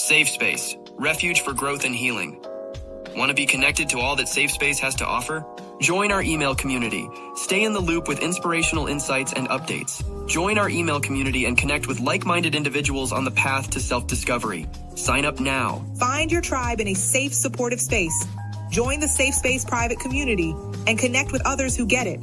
Safe Space, refuge for growth and healing. Want to be connected to all that Safe Space has to offer? Join our email community. Stay in the loop with inspirational insights and updates. Join our email community and connect with like-minded individuals on the path to self-discovery. Sign up now. Find your tribe in a safe, supportive space. Join the Safe Space private community and connect with others who get it.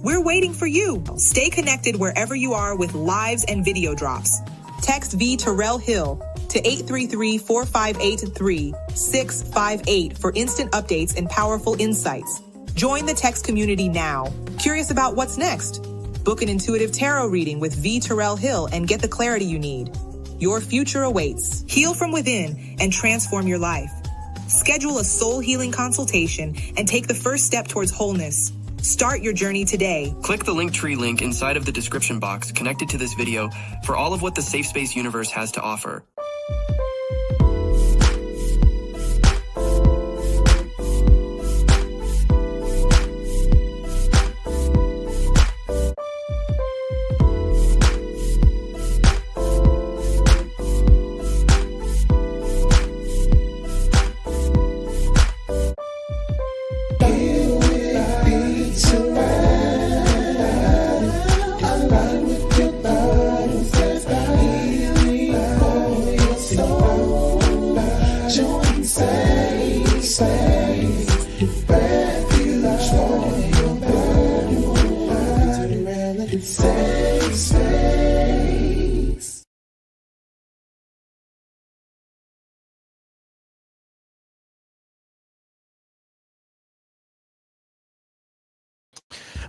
We're waiting for you. Stay connected wherever you are with lives and video drops. Text V Terrill Hill to 833-458-3658 for instant updates and powerful insights. Join the text community now. Curious about what's next? Book an intuitive tarot reading with V Terrill Hill and get the clarity you need. Your future awaits. Heal from within and transform your life. Schedule a soul healing consultation and take the first step towards wholeness. Start your journey today. Click the Linktree link inside of the description box connected to this video for all of what the Safe Space universe has to offer.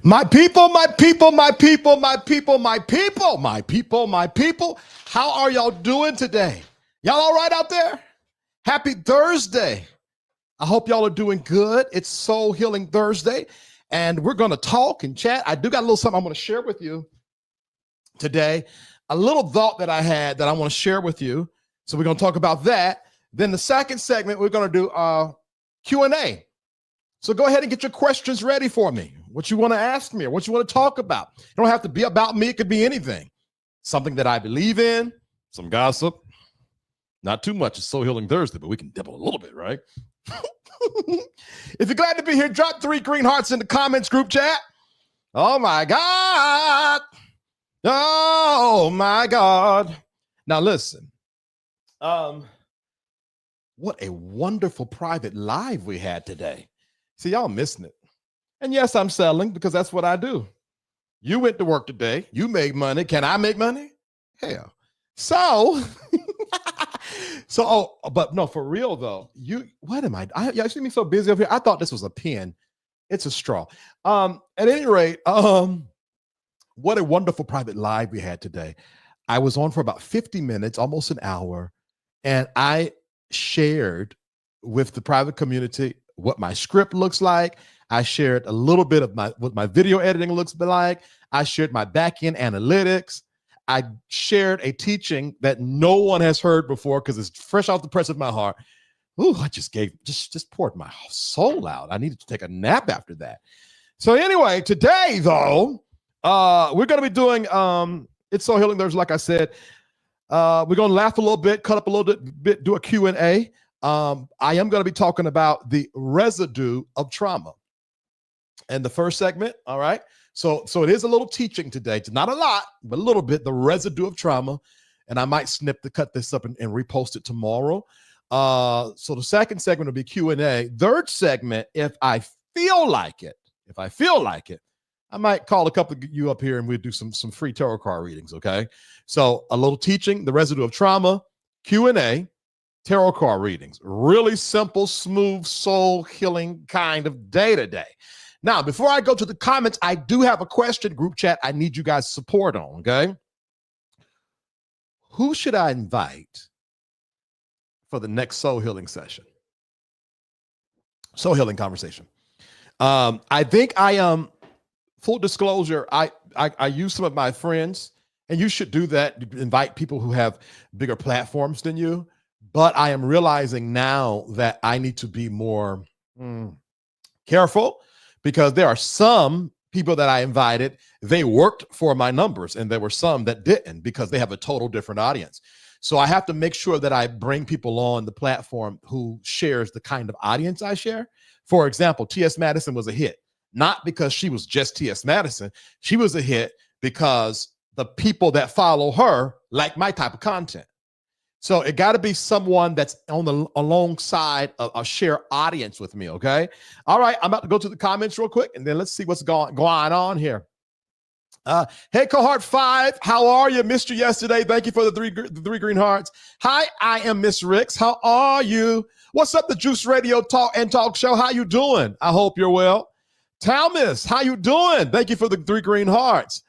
My people, my people, my people, my people, my people, my people, my people. How are y'all doing today? Y'all all right out there? Happy Thursday. I hope y'all are doing good. It's Soul Healing Thursday, and we're going to talk and chat. I do got a little something I want to share with you today. A little thought that I had that I want to share with you. So we're going to talk about that. Then the second segment, we're going to do Q&A. So go ahead and get your questions ready for me. What you want to ask me or what you want to talk about. It don't have to be about me. It could be anything. Something that I believe in, some gossip. Not too much. It's Soul Healing Thursday, but we can dibble a little bit, right? If you're glad to be here, drop 3 green hearts in the comments group chat. Oh, my God. Oh, my God. Now, listen. What a wonderful private live we had today. See, y'all missing it. And yes, I'm selling because that's what I do. You went to work today. You made money. Can I make money? Hell. So, but no, for real though, what am I? Y'all see me so busy over here. I thought this was a pen. It's a straw. At any rate, what a wonderful private live we had today. I was on for about 50 minutes, almost an hour, and I shared with the private community what my script looks like. I shared a little bit of what my video editing looks like. I shared my back-end analytics. I shared a teaching that no one has heard before because it's fresh off the press of my heart. Ooh, I just poured my soul out. I needed to take a nap after that. So anyway, today though, we're going to be doing It's Soul Healing Thursday, like I said. We're going to laugh a little bit, cut up a little bit, do a Q&A. I am going to be talking about the residue of trauma. And the first segment, all right? So it is a little teaching today. It's not a lot, but a little bit, the residue of trauma. And I might cut this up and repost it tomorrow. So the second segment will be Q&A. Third segment, if I feel like it, I might call a couple of you up here and we'll do some free tarot card readings, okay? So a little teaching, the residue of trauma, Q&A, tarot card readings. Really simple, smooth, soul healing kind of day today. Now, before I go to the comments, I do have a question, group chat, I need you guys' support on, okay? Who should I invite for the next soul healing session? Soul healing conversation. I think full disclosure, I use some of my friends, and you should do that, invite people who have bigger platforms than you. But I am realizing now that I need to be more careful, because there are some people that I invited, they worked for my numbers, and there were some that didn't because they have a total different audience. So I have to make sure that I bring people on the platform who shares the kind of audience I share. For example, T.S. Madison was a hit, not because she was just T.S. Madison. She was a hit because the people that follow her like my type of content. So it got to be someone that's alongside a shared audience with me, okay? All right, I'm about to go to the comments real quick, and then let's see what's going on here. Hey, Cohort 5, how are you? Missed you yesterday. Thank you for the three green hearts. Hi, I am Miss Ricks. How are you? What's up, the Juice Radio Talk Show? How you doing? I hope you're well. Talmus, how you doing? Thank you for the 3 green hearts.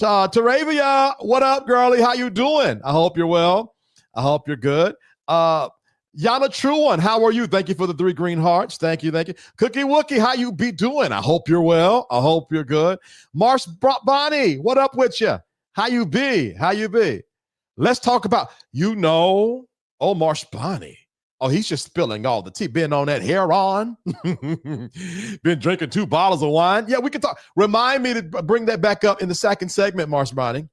Taravia, what up, girlie? How you doing? I hope you're well. I hope you're good. Yana True One, how are you? Thank you for the 3 green hearts. Thank you. Cookie Wookie, how you be doing? I hope you're well. I hope you're good. Marsh Bonnie, what up with you? How you be? Let's talk about, Marsh Bonnie. Oh, he's just spilling all the tea. Been on that heroin. Been drinking 2 bottles of wine. Yeah, we can talk. Remind me to bring that back up in the second segment, Marsh Bonnie.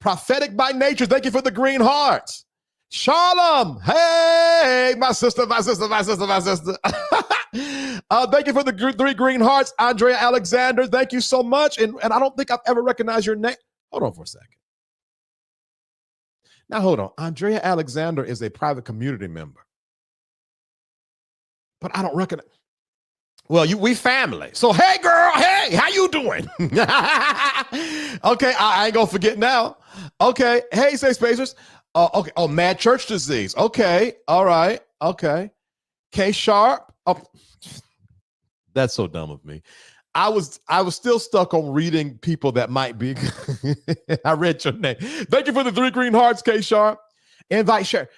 Prophetic by nature. Thank you for the green hearts. Shalom. Hey, my sister. Thank you for the 3 green hearts. Andrea Alexander, thank you so much. And I don't think I've ever recognized your name. Hold on for a second. Now, hold on. Andrea Alexander is a private community member. But I don't recognize. Well, we family. So, hey, girl. Hey, how you doing? Okay, I ain't going to forget now. Okay. Hey, Safe Spacers. Okay. Oh, mad church disease. Okay. All right. Okay. K Sharp. Oh, that's so dumb of me. I was still stuck on reading people that might be. I read your name. Thank you for the 3 green hearts, K Sharp. Invite Sheridan.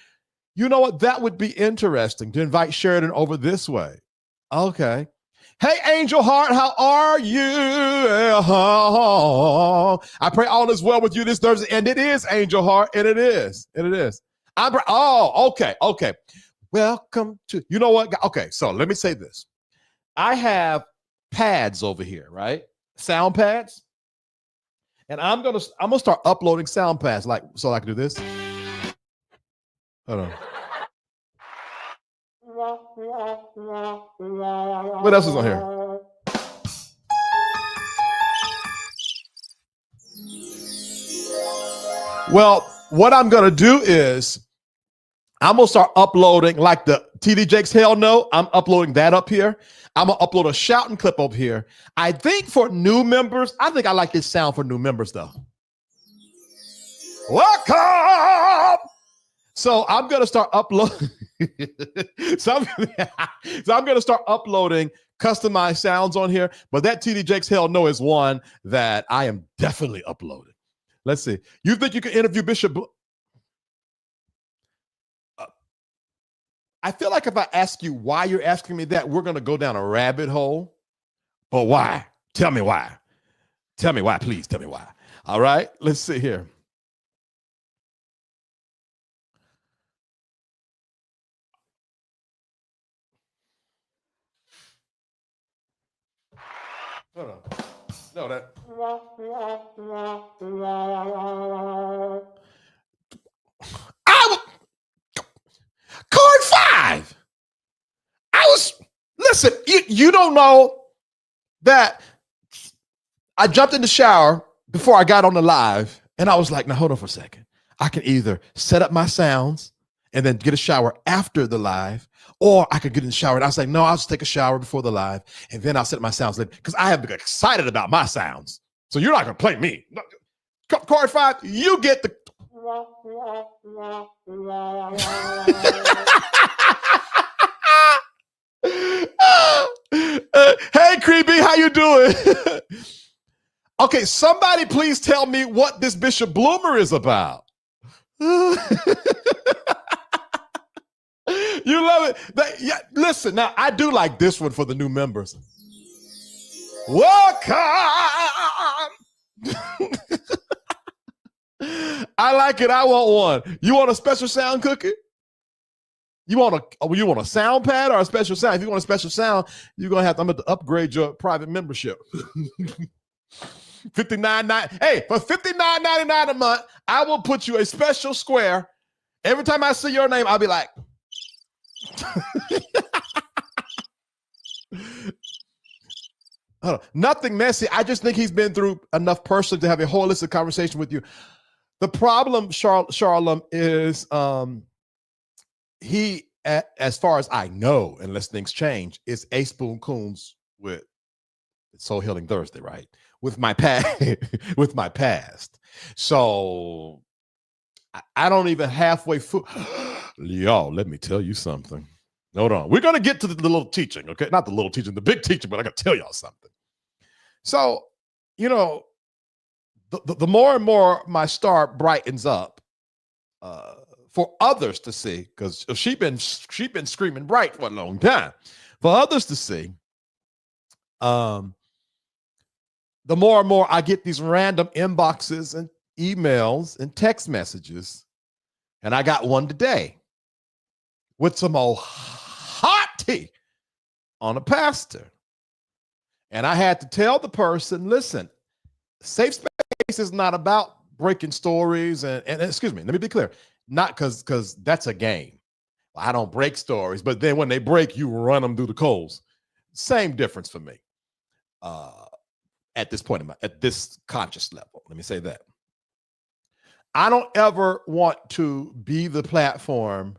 You know what? That would be interesting to invite Sheridan over this way. Okay. Hey, Angel Heart, how are you? I pray all is well with you this Thursday. And it is, Angel Heart. And it is. Okay. Welcome to, you know what? Okay, so let me say this. I have pads over here, right? Sound pads. And I'm gonna start uploading sound pads, like, so I can do this. Hold on. What else is on here? Well, what I'm gonna do is I'm gonna start uploading, like the TD Jakes Hell No. I'm uploading that up here. I'm gonna upload a shouting clip up here. I think for new members, I think I like this sound for new members though. Welcome. So I'm gonna start uploading. so I'm gonna start uploading customized sounds on here. But that TD Jakes Hell No is one that I am definitely uploading. Let's see. You think you can interview Bishop? I feel like if I ask you why you're asking me that, we're going to go down a rabbit hole. But why? Tell me why. Tell me why, please. Tell me why. All right, let's see here. Hold on. No, that. Card 5. Listen, you don't know that I jumped in the shower before I got on the live, and I was like, now hold on for a second. I can either set up my sounds and then get a shower after the live, or I could get in the shower. And I was like, no, I'll just take a shower before the live, and then I'll set up my sounds later, because I have been excited about my sounds. So you're not going to play me. Card 5, you get the... Hey, Creepy, how you doing? Okay, somebody please tell me what this Bishop Bloomer is about. You love it. Yeah, listen, now I do like this one for the new members. Welcome. I like it. I want one. You want a special sound, Cookie? You want a sound pad or a special sound? If you want a special sound, I'm gonna have to upgrade your private membership. $59.99. Hey, for $59.99 a month, I will put you a special square Every time I see your name, I'll be like, nothing messy. I just think he's been through enough personally to have a holistic conversation with you. The problem, Charlem, is he, as far as I know, unless things change, is A Spoon Coons with Soul Healing Thursday, right? With my past, with my past. So I don't even halfway fool. Y'all, let me tell you something. Hold on. We're going to get to the little teaching, okay? Not the little teaching, the big teaching, but I got to tell y'all something. So, you know, the more and more my star brightens up for others to see, because she been screaming bright for a long time, for others to see, the more and more I get these random inboxes and emails and text messages. And I got one today with some old hot tea on a pastor. And I had to tell the person, listen, safe space is not about breaking stories. And excuse me, let me be clear. Not because that's a game. I don't break stories, but then when they break, you run them through the coals. Same difference for me at this point, at this conscious level. Let me say that. I don't ever want to be the platform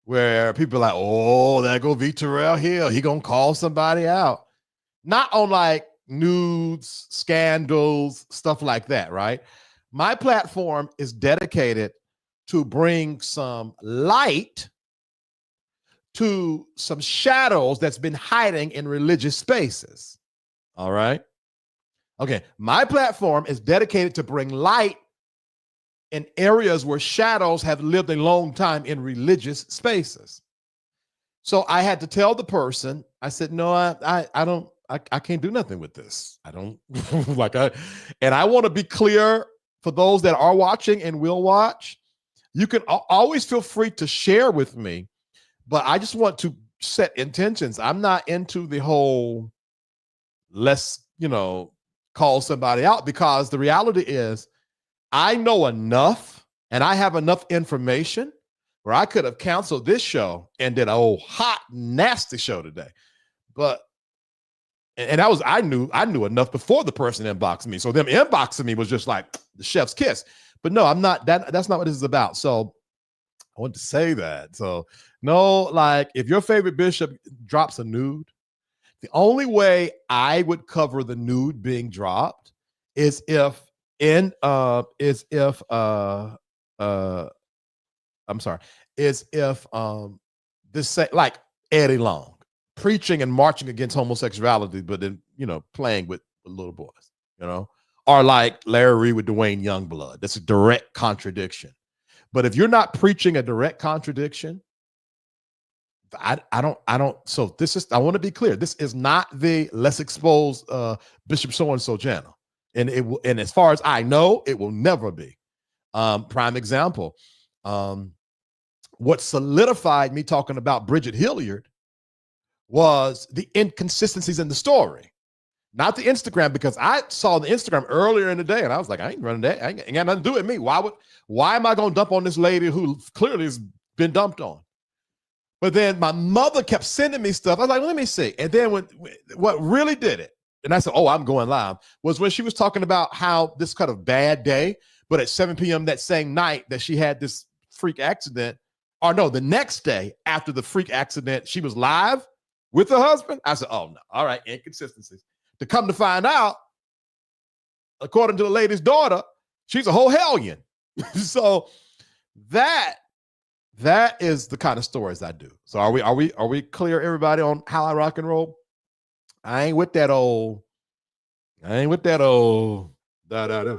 where people are like, oh, there go Terrill Hill. He gonna call somebody out. Not on like nudes, scandals, stuff like that, right? My platform is dedicated to bring some light to some shadows that's been hiding in religious spaces. All right? Okay, my platform is dedicated to bring light in areas where shadows have lived a long time in religious spaces. So I had to tell the person, I said, no, I can't do nothing with this. I don't and I want to be clear for those that are watching and will watch. You can always feel free to share with me, but I just want to set intentions. I'm not into the whole let's, call somebody out, because the reality is I know enough and I have enough information where I could have canceled this show and did a whole hot, nasty show today. But I knew enough before the person inboxed me. So them inboxing me was just like the chef's kiss. But no, I'm not that's not what this is about. So I want to say that. So no, like if your favorite bishop drops a nude, the only way I would cover the nude being dropped is if this say like Eddie Long preaching and marching against homosexuality, but then playing with little boys, or like Larry Reed with Dwayne Youngblood. That's a direct contradiction. But if you're not preaching a direct contradiction, I don't. So this is. I want to be clear. This is not the let's expose Bishop so and so channel, and it will. And as far as I know, it will never be. Prime example. What solidified me talking about Bridget Hilliard was the inconsistencies in the story, not the Instagram, because I saw the Instagram earlier in the day and I was like, I ain't running that. I ain't got nothing to do with me. Why am I going to dump on this lady who clearly has been dumped on? But then my mother kept sending me stuff. I was like, let me see. And then what really did it, and I said, oh, I'm going live, was when she was talking about how this kind of bad day, but at 7 p.m. that same night that she had this freak accident, or no, the next day after the freak accident, she was live with her husband. I said, oh, no. All right, inconsistencies. To come to find out, according to the lady's daughter, she's a whole hellion. So that is the kind of stories I do. So are we clear, everybody, on how I rock and roll? I ain't with that old da.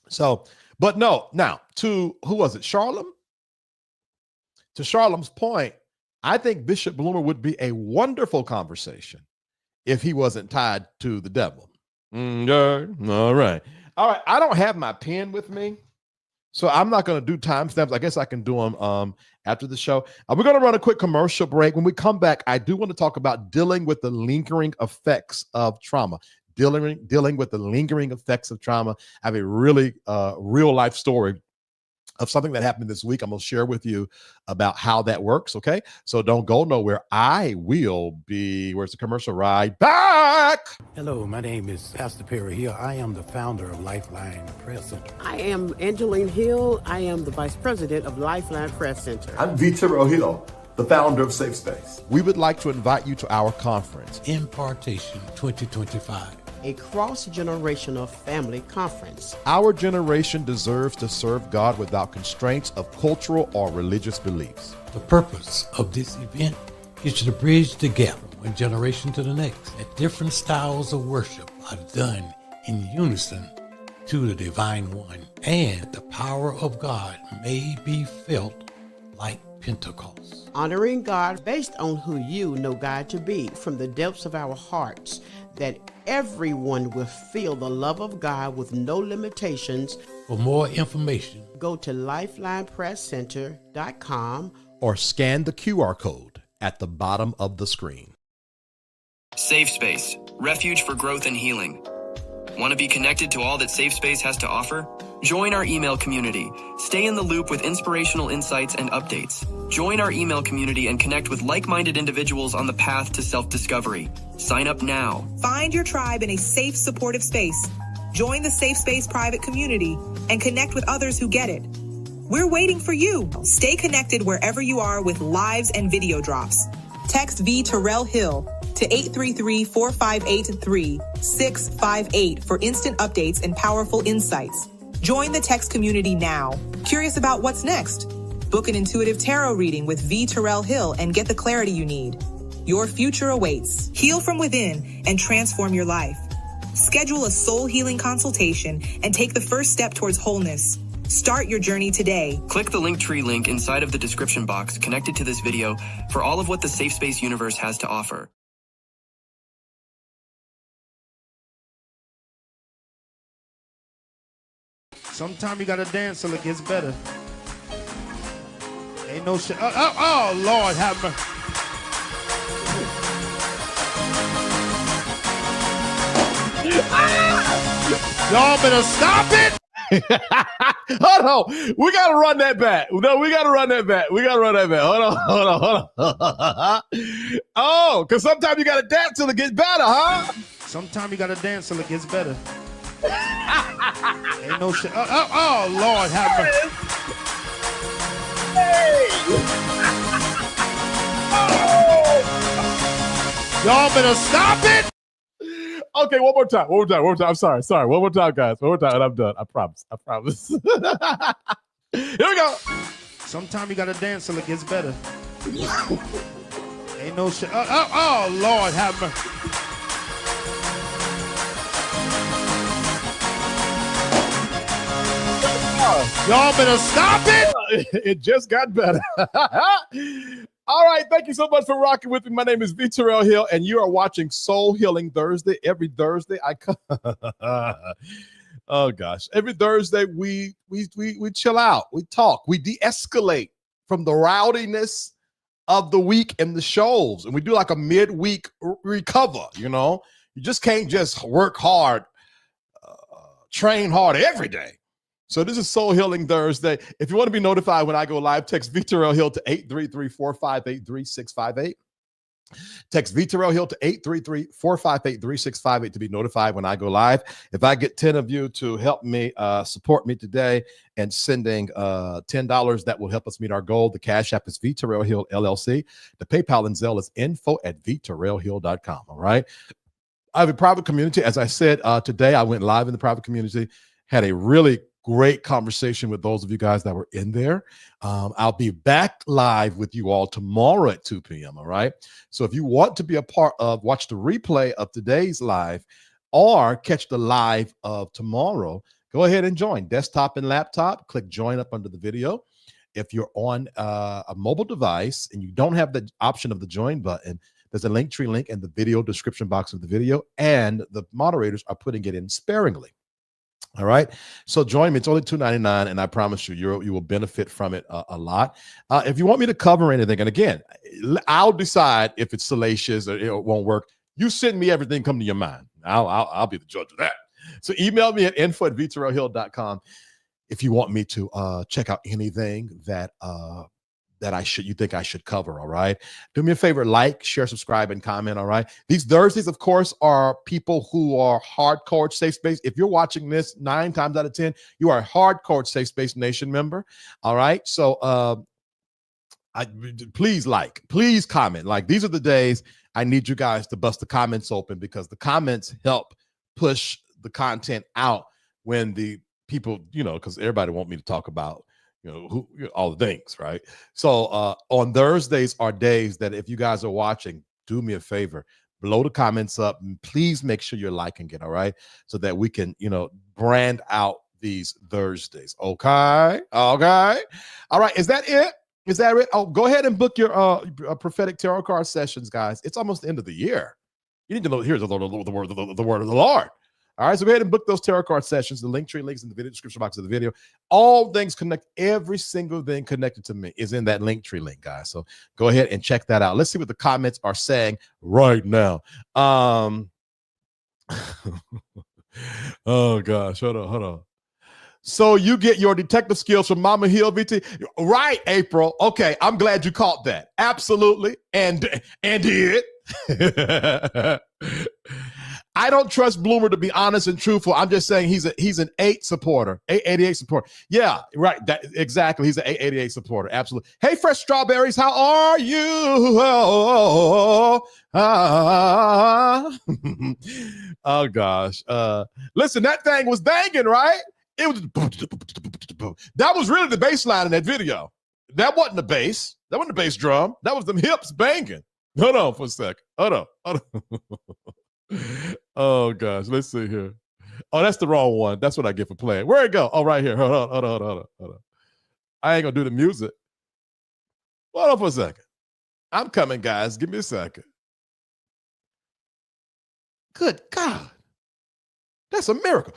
So, but no, now to who was it? Charlem? To Charlem's point, I think Bishop Bloomer would be a wonderful conversation if he wasn't tied to the devil. All right. I don't have my pen with me, so I'm not going to do timestamps. I guess I can do them after the show. We're going to run a quick commercial break. When we come back, I do want to talk about dealing with the lingering effects of trauma. Dealing with the lingering effects of trauma. I have a really real life story of something that happened this week. I'm going to share with you about how that works. Okay. So don't go nowhere. I will be, where's the commercial? Right back. Hello, my name is Pastor Terrill Hill. I am the founder of Lifeline Press Center. I am Angeline Hill. I am the vice president of Lifeline Press Center. I'm Terrill Hill, the founder of Safe Space. We would like to invite you to our conference, Impartation 2025. A cross-generational family conference. Our generation deserves to serve God without constraints of cultural or religious beliefs. The purpose of this event is to bridge the gap one generation to the next. That different styles of worship are done in unison to the Divine One, and the power of God may be felt like Pentecost. Honoring God based on who you know God to be, from the depths of our hearts, that everyone will feel the love of God with no limitations. For more information, go to lifelinepresscenter.com or scan the QR code at the bottom of the screen. Safe Space, refuge for growth and healing. Want to be connected to all that Safe Space has to offer? Join our email community. Stay in the loop with inspirational insights and updates. Join our email community and connect with like-minded individuals on the path to self-discovery. Sign up now. Find your tribe in a safe, supportive space. Join the Safe Space private community and connect with others who get it. We're waiting for you. Stay connected wherever you are with lives and video drops. Text V Terrill Hill to 833-458-3658 for instant updates and powerful insights. Join the text community now. Curious about what's next? Book an intuitive tarot reading with V Terrill Hill and get the clarity you need. Your future awaits. Heal from within and transform your life. Schedule a soul healing consultation and take the first step towards wholeness. Start your journey today. Click the Linktree link inside of the description box connected to this video for all of what the Safe Space universe has to offer. Sometimes you gotta dance till it gets better. Ain't no shit. Oh, Lord, have mercy. Y'all better stop it. Hold on. We got to run that back. No, we got to run that back. Hold on. Oh, because sometimes you got to dance till it gets better, huh? Sometimes you gotta dance till it gets better. Ain't no shit. Oh, Lord, have mercy. Y'all better stop it. Okay, one more time. I'm sorry. One more time, guys. One more time, and I'm done. I promise. Here we go. Sometimes you gotta dance till it gets better. Ain't no shit. Oh, Lord, have mercy. Y'all better stop it. It just got better. All right. Thank you so much for rocking with me. My name is V Terrill Hill, and you are watching Soul Healing Thursday. Every Thursday, I come. Oh gosh. Every Thursday, we chill out, we talk, we de-escalate from the rowdiness of the week and the shows, and we do like a midweek recover. You know, you just can't just work hard, train hard every day. So this is Soul Healing Thursday. If you want to be notified when I go live, text V Terrill Hill to 833-458-3658. Text V Terrill Hill to 833-458-3658 to be notified when I go live. If I get 10 of you to help me support me today and sending $10, that will help us meet our goal. The Cash App is V Terrill Hill LLC. The PayPal and Zelle is info@vterrillhill.com. All right. I have a private community. As I said, today I went live in the private community, had a really great conversation with those of you guys that were in there. I'll be back live with you all tomorrow at 2 p.m. All right. So if you want to be a part of, watch the replay of today's live or catch the live of tomorrow, go ahead and join desktop and laptop. Click join up under the video. If you're on a mobile device and you don't have the option of the join button, there's a Linktree link in the video description box of the video, and the moderators are putting it in sparingly. All right. So join me. It's only $2.99, and I promise you, you will benefit from it a lot. If you want me to cover anything, and again, I'll decide if it's salacious or it won't work. You send me everything come to your mind. I'll be the judge of that. So email me at info@vterrillhill.com. if you want me to check out anything that you think I should cover, all right? Do me a favor, like, share, subscribe, and comment, all right? These Thursdays, of course, are people who are hardcore Safe Space. If you're watching this 9 times out of 10, you are a hardcore Safe Space Nation member, all right? So please please comment. Like, these are the days I need you guys to bust the comments open, because the comments help push the content out when the people, because everybody want me to talk about all the things, right? So on Thursdays are days that if you guys are watching, do me a favor, blow the comments up, and please make sure you're liking it, all right? So that we can, brand out these Thursdays. Okay. All right. Is that it? Is that it? Oh, go ahead and book your prophetic tarot card sessions, guys. It's almost the end of the year. You need to know, here's the word of the Lord. All right, so go ahead and book those tarot card sessions. The link tree links in the video description box of the video. All things connect, every single thing connected to me is in that link tree link, guys. So go ahead and check that out. Let's see what the comments are saying right now. Oh gosh, hold on. So you get your detective skills from Mama Hill, VT, right? April. Okay, I'm glad you caught that. Absolutely, and did. I don't trust Bloomer, to be honest and truthful. I'm just saying he's an 8 supporter, 888 supporter. Yeah, right. Exactly. He's an 888 supporter. Absolutely. Hey, Fresh Strawberries, how are you? Oh gosh. Listen, that thing was banging, right? It was. That was really the bass line in that video. That wasn't the bass. That wasn't the bass drum. That was them hips banging. Hold on for a second. Hold on. Oh gosh, let's see here. Oh, that's the wrong one. That's what I get for playing. Where'd it go? Oh, right here. Hold on. I ain't gonna do the music. Hold on for a second. I'm coming, guys. Give me a second. Good God. That's a miracle.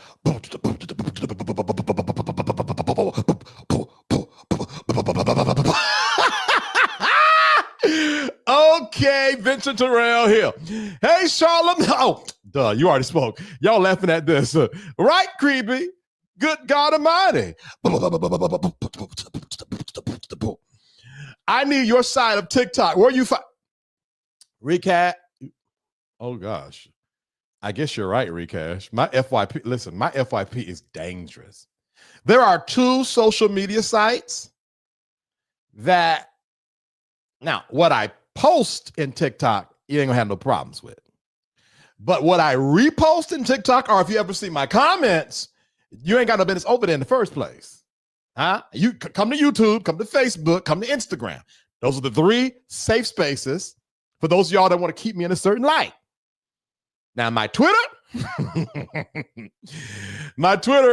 Okay, Vincent Terrill Hill. Hey, Charlotte. Oh, duh, you already spoke. Y'all laughing at this. Right, Creepy? Good God Almighty. I need your side of TikTok. Where you find? Recap. Oh, gosh. I guess you're right, Recash. My FYP, listen, my FYP is dangerous. There are 2 social media sites that, now, what I post in TikTok, you ain't gonna have no problems with. But what I repost in TikTok, or if you ever see my comments, you ain't got no business over there in the first place. Huh? You come to YouTube, come to Facebook, come to Instagram. Those are the 3 safe spaces for those of y'all that want to keep me in a certain light. Now, my Twitter,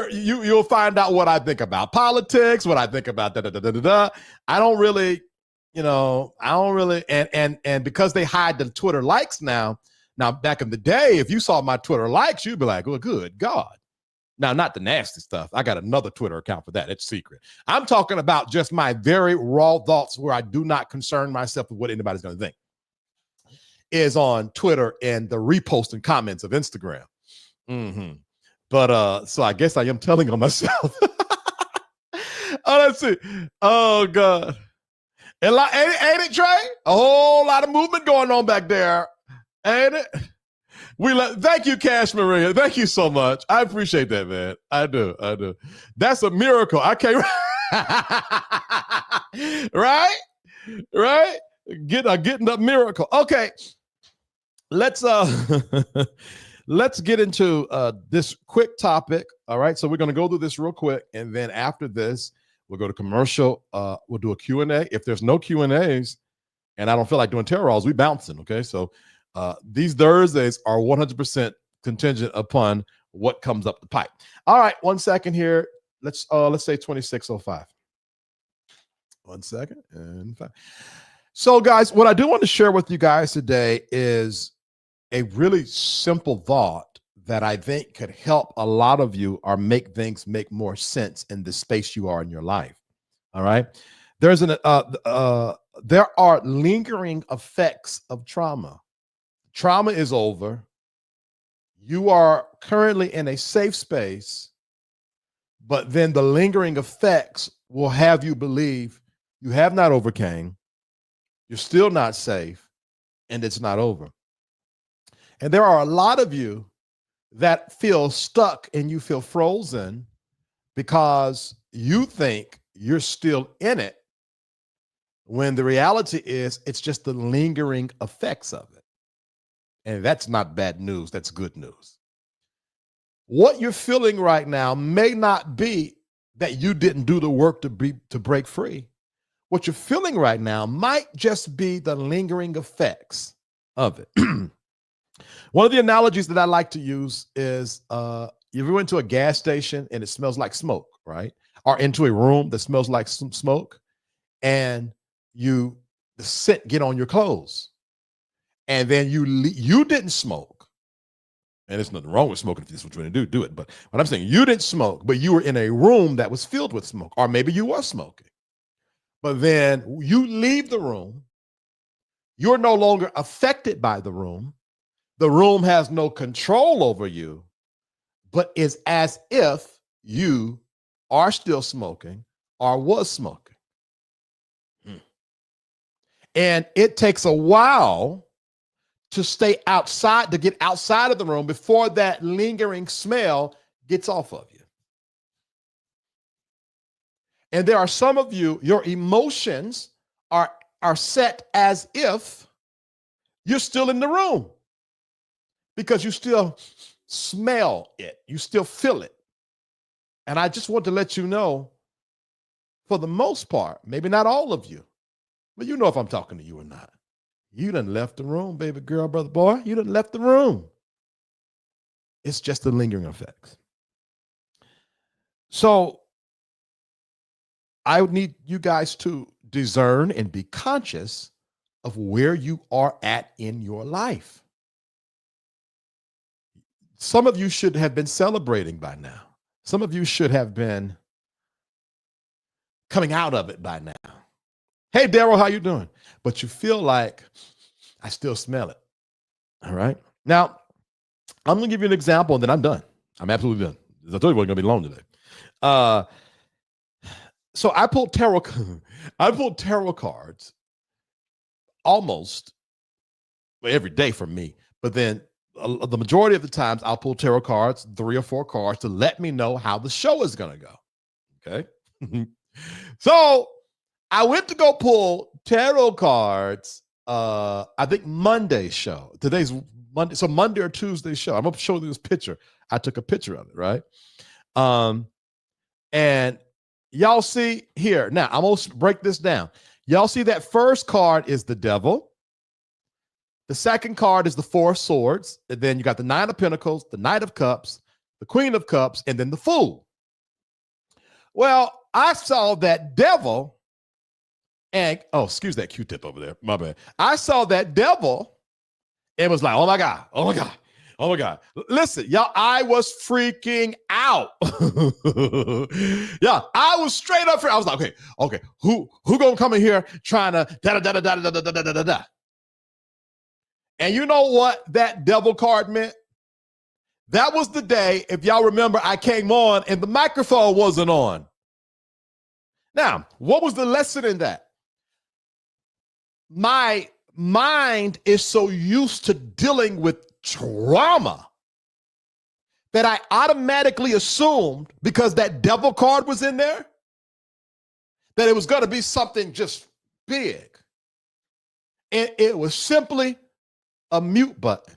you'll find out what I think about politics, what I think about I don't really, and because they hide the Twitter likes now back in the day, if you saw my Twitter likes, you'd be like, well, good God. Now, not the nasty stuff. I got another Twitter account for that. It's secret. I'm talking about just my very raw thoughts where I do not concern myself with what anybody's going to think. Is on Twitter and the repost and comments of Instagram. But so I guess I am telling on myself. Oh, let's see. Oh God. Ain't it, Trey? A whole lot of movement going on back there. Ain't it? Thank you, Cash Maria. Thank you so much. I appreciate that, man. I do. That's a miracle. I can't. Right? Getting the miracle. Okay. Let's get into this quick topic. All right. So we're going to go through this real quick. And then after this, we'll go to commercial. We'll do a Q&A. If there's no Q&As and I don't feel like doing terror rolls, we bouncing. Okay. So these Thursdays are 100% contingent upon what comes up the pipe. All right. 1 second here. Let's say 2605. 1 second. And 5. So guys, what I do want to share with you guys today is a really simple thought that I think could help a lot of you or make things make more sense in the space you are in your life. All right. There are lingering effects of trauma. Trauma is over. You are currently in a safe space, But then the lingering effects will have you believe you have not overcame, you're still not safe, and it's not over. And there are a lot of you that feel stuck and you feel frozen because you think you're still in it, when the reality is it's just the lingering effects of it. And that's not bad news, that's good news. What you're feeling right now may not be that you didn't do the work to break free. What you're feeling right now might just be the lingering effects of it. One of the analogies that I like to use is you ever went to a gas station and it smells like smoke, right? Or into a room that smells like some smoke, and the scent get on your clothes, and then you didn't smoke, and there's nothing wrong with smoking if this is what you're going to do it. But what I'm saying, you didn't smoke, but you were in a room that was filled with smoke, or maybe you were smoking. But then you leave the room, you're no longer affected by the room has no control over you, but it's as if you are still smoking or was smoking. And it takes a while to stay outside, to get outside of the room before that lingering smell gets off of you. And there are some of you, your emotions are set as if you're still in the room because you still smell it, you still feel it. And I just want to let you know, for the most part, maybe not all of you, but you know if I'm talking to you or not. You done left the room, baby girl, brother boy. You done left the room. It's just the lingering effects. So I would need you guys to discern and be conscious of where you are at in your life. Some of you should have been celebrating by now. Some of you should have been coming out of it by now. Hey, Daryl, how you doing? But you feel like, I still smell it. All right. Now, I'm going to give you an example and then I'm done. I'm absolutely done. I told you we're going to be long today. So I pulled tarot cards almost every day for me. But then the majority of the times I'll pull tarot cards, 3 or 4 cards, to let me know how the show is going to go. Okay. So I went to go pull tarot cards, I think Monday's show. Today's Monday. So Monday or Tuesday's show. I'm going to show you this picture. I took a picture of it, right? And y'all see here. Now, I'm going to break this down. Y'all see that first card is the devil. The second card is the 4 of swords. And then you got the 9 of pentacles, the Knight of cups, the Queen of cups, and then the Fool. Well, I saw that devil and, excuse that Q-tip over there. My bad. I saw that devil and was like, oh my God, oh my God, oh my God. Listen, y'all, I was freaking out. Yeah, I was straight up. I was like, okay, who gonna come in here trying to da-da-da-da-da-da-da-da-da-da-da? And you know what that devil card meant? That was the day, if y'all remember, I came on and the microphone wasn't on. Now, what was the lesson in that? My mind is so used to dealing with trauma that I automatically assumed, because that devil card was in there, that it was going to be something just big. And it was simply a mute button.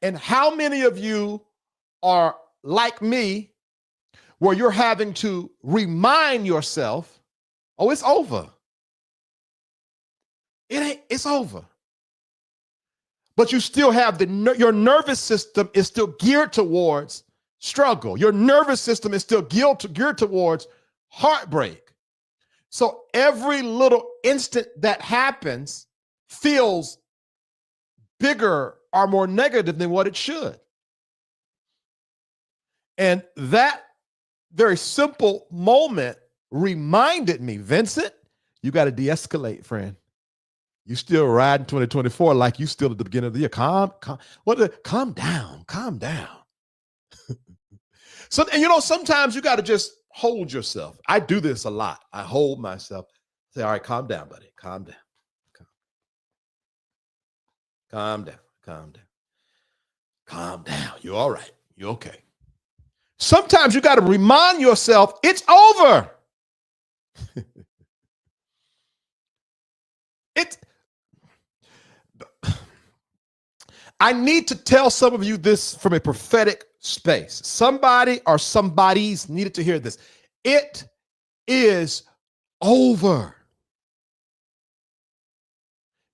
And how many of you are like me, where you're having to remind yourself, oh, it's over. It's over. But you still have your nervous system is still geared towards struggle. Your nervous system is still geared towards heartbreak. So every little instant that happens feels bigger or more negative than what it should. And that very simple moment reminded me, Vincent, you got to de-escalate, friend. You still riding 2024 like you still at the beginning of the year. Calm down. So, and sometimes you got to just hold yourself. I do this a lot. I hold myself. Say, all right, calm down, buddy. Calm down. Calm down. Calm down. Calm down. You're all right. You're okay. Sometimes you got to remind yourself it's over. I need to tell some of you this from a prophetic space. Somebody or somebody's needed to hear this. It is over.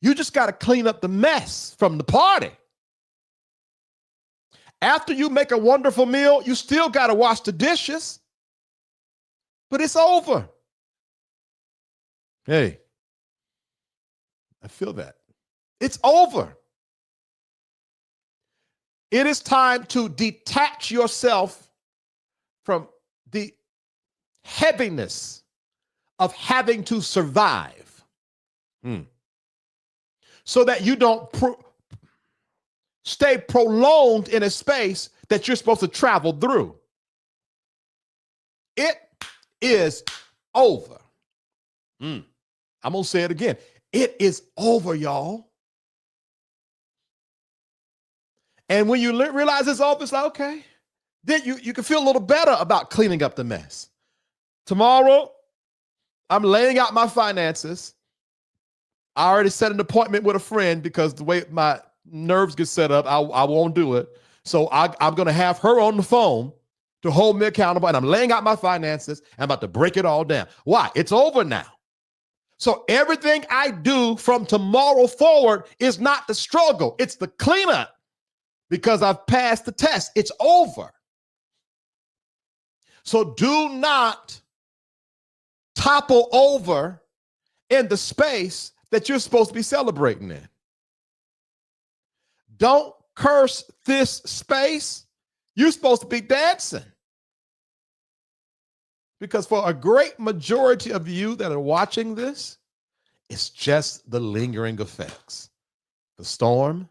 You just got to clean up the mess from the party. After you make a wonderful meal, you still got to wash the dishes, but it's over. Hey, I feel that. It's over. It is time to detach yourself from the heaviness of having to survive, so that you don't stay prolonged in a space that you're supposed to travel through. It is over. I'm going to say it again. It is over, y'all. And when you realize it's over, it's like, okay, then you can feel a little better about cleaning up the mess. Tomorrow, I'm laying out my finances. I already set an appointment with a friend because the way my nerves get set up, I won't do it. So I'm going to have her on the phone to hold me accountable, and I'm laying out my finances. I'm about to break it all down. Why? It's over now. So everything I do from tomorrow forward is not the struggle. It's the cleanup. Because I've passed the test. It's over. So do not topple over in the space that you're supposed to be celebrating in. Don't curse this space. You're supposed to be dancing. Because for a great majority of you that are watching this, it's just the lingering effects. The storm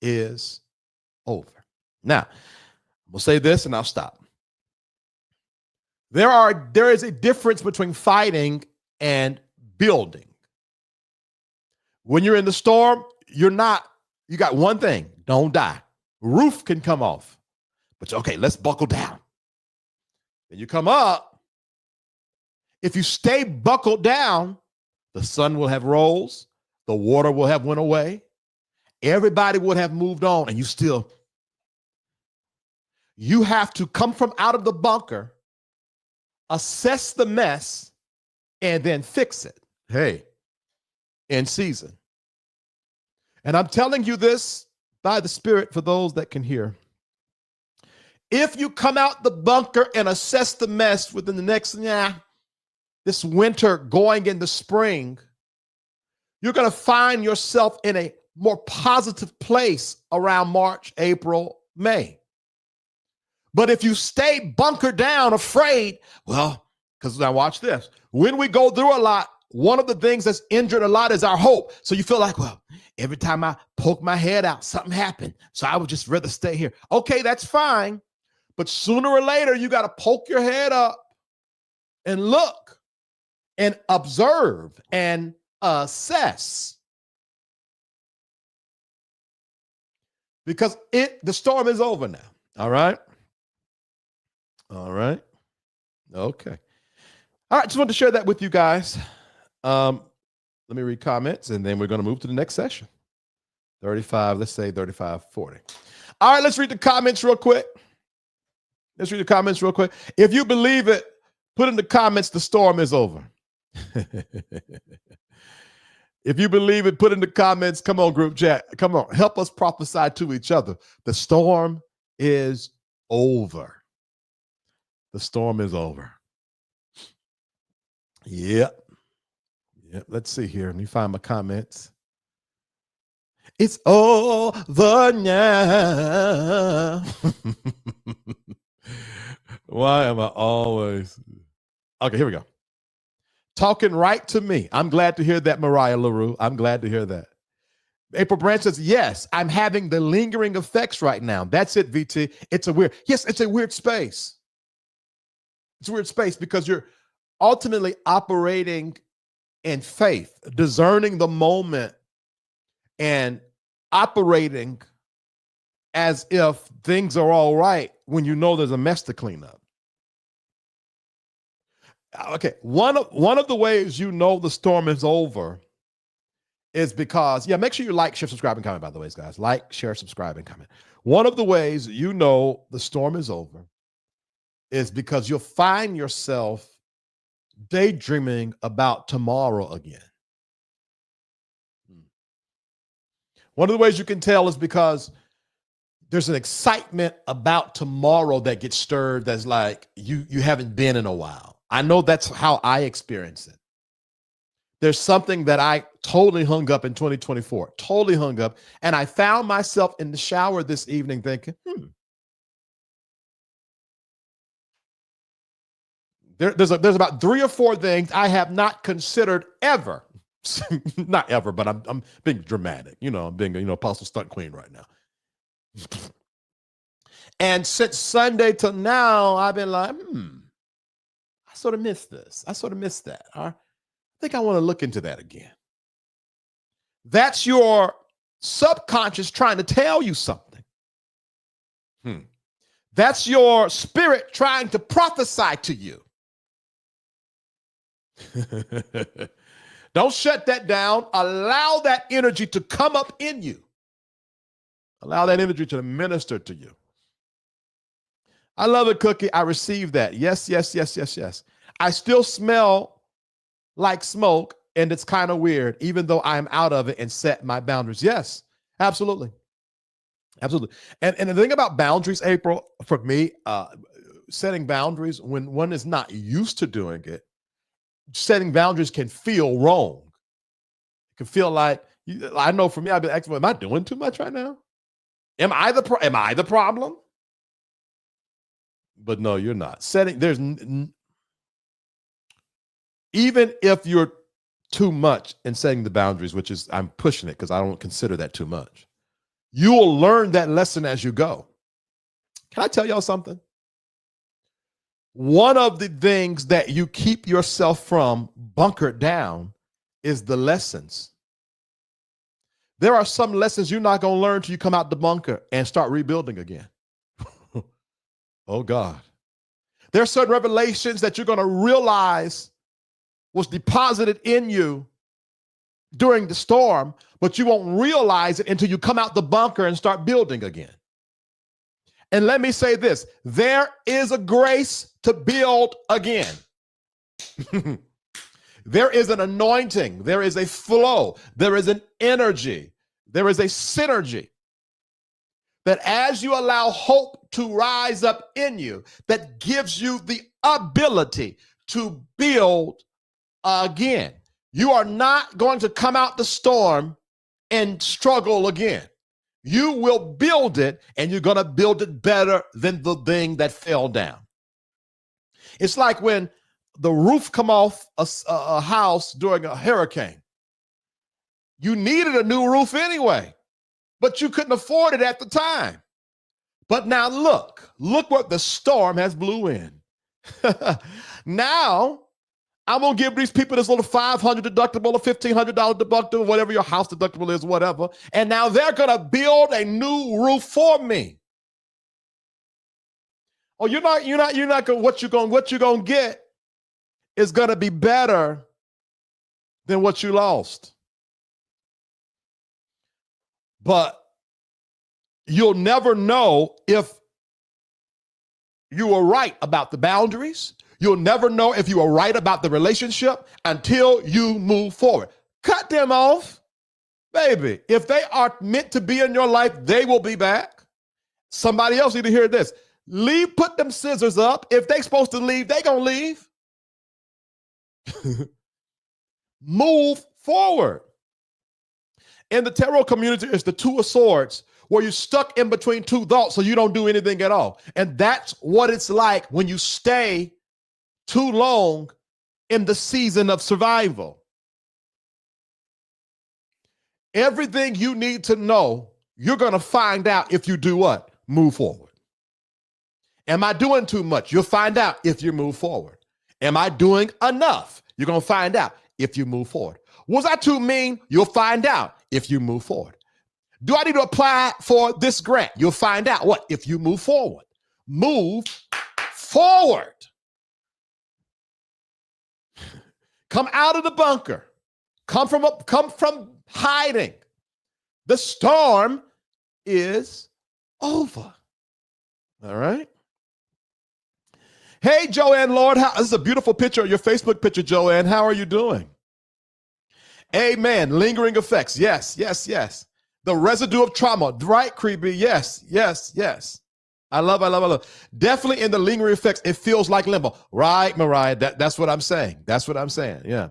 is over. Now, we'll say this and I'll stop. There is a difference between fighting and building. When you're in the storm, you got one thing, don't die. Roof can come off, but okay, let's buckle down. Then you come up. If you stay buckled down, the sun will have rose, the water will have went away, everybody would have moved on, and you have to come from out of the bunker, assess the mess, and then fix it. Hey, in season. And I'm telling you this by the Spirit for those that can hear. If you come out the bunker and assess the mess within the next, this winter going into spring, you're going to find yourself in a more positive place around March, April, May. But if you stay bunkered down, afraid, because now watch this. When we go through a lot, one of the things that's injured a lot is our hope. So you feel like, every time I poke my head out, something happened. So I would just rather stay here. Okay, that's fine. But sooner or later, you got to poke your head up and look and observe and assess. Because the storm is over now. All right. All right. Okay. All right. Just wanted to share that with you guys. Let me read comments and then we're going to move to the next session. 35, let's say 35, 40. All right. Let's read the comments real quick. If you believe it, put in the comments, the storm is over. If you believe it, put in the comments. Come on, group chat. Come on. Help us prophesy to each other. The storm is over. The storm is over. Yep. Let's see here. Let me find my comments. It's over now. Why am I always? Okay, here we go. Talking right to me. I'm glad to hear that, Mariah LaRue. I'm glad to hear that. April Branch says, yes, I'm having the lingering effects right now. That's it, VT. It's a weird space. It's a weird space because you're ultimately operating in faith, discerning the moment and operating as if things are all right when you know there's a mess to clean up. Okay, one of the ways you know the storm is over is because, make sure you like, share, subscribe, and comment, by the way, guys. Like, share, subscribe, and comment. One of the ways you know the storm is over is because you'll find yourself daydreaming about tomorrow again. One of the ways you can tell is because there's an excitement about tomorrow that gets stirred that's like you haven't been in a while. I know that's how I experience it. There's something that I totally hung up in 2024, totally hung up. And I found myself in the shower this evening thinking, There's about 3 or 4 things I have not considered ever. Not ever, but I'm being dramatic. I'm being, Apostle Stunt Queen right now. And since Sunday till now, I've been like, I sort of missed this. I sort of missed that. I think I want to look into that again. That's your subconscious trying to tell you something. That's your spirit trying to prophesy to you. Don't shut that down. Allow that energy to come up in you. Allow that energy to minister to you. I love it, Cookie. I received that. Yes. I still smell like smoke, and it's kind of weird, even though I'm out of it and set my boundaries. Yes, absolutely. Absolutely. And the thing about boundaries, April, for me, setting boundaries when one is not used to doing it, setting boundaries can feel wrong. It can feel like, I know for me, I'd be asking, am I doing too much right now? Am I the problem? But no, you're not. Even if you're too much in setting the boundaries, which is, I'm pushing it because I don't consider that too much. You will learn that lesson as you go. Can I tell y'all something? One of the things that you keep yourself from bunkered down is the lessons. There are some lessons you're not going to learn till you come out the bunker and start rebuilding again. Oh, God. There are certain revelations that you're going to realize was deposited in you during the storm, but you won't realize it until you come out the bunker and start building again. And let me say this, there is a grace to build again. There is an anointing, there is a flow, there is an energy, there is a synergy that as you allow hope to rise up in you, that gives you the ability to build again. You are not going to come out the storm and struggle again. You will build it, and you're going to build it better than the thing that fell down. It's like when the roof come off a house during a hurricane. You needed a new roof anyway, but you couldn't afford it at the time. But now look what the storm has blew in. Now, I'm going to give these people this little $500 deductible or $1,500 deductible, whatever your house deductible is, whatever. And now they're going to build a new roof for me. Oh, you're not going, what you're going to get is going to be better than what you lost. But you'll never know if you were right about the boundaries. You'll never know if you were right about the relationship until you move forward. Cut them off, baby. If they are meant to be in your life, they will be back. Somebody else need to hear this. Leave, put them scissors up. If they supposed to leave, they gonna leave. Move forward. In the Terrill community, it's the 2 of Swords, where you're stuck in between 2 thoughts, so you don't do anything at all. And that's what it's like when you stay too long in the season of survival. Everything you need to know, you're going to find out if you do what? Move forward. Am I doing too much? You'll find out if you move forward. Am I doing enough? You're going to find out if you move forward. Was I too mean? You'll find out if you move forward. Do I need to apply for this grant? You'll find out what? If you move forward. Move forward. Come out of the bunker. Come from hiding. The storm is over. All right. Hey, Joanne Lord, this is a beautiful picture, your Facebook picture, Joanne. How are you doing? Amen. Lingering effects. Yes, yes, yes. The residue of trauma. Right, Creepy? Yes, yes, yes. I love. Definitely in the lingering effects, it feels like limbo. Right, Mariah? That's what I'm saying. That's what I'm saying. Yeah.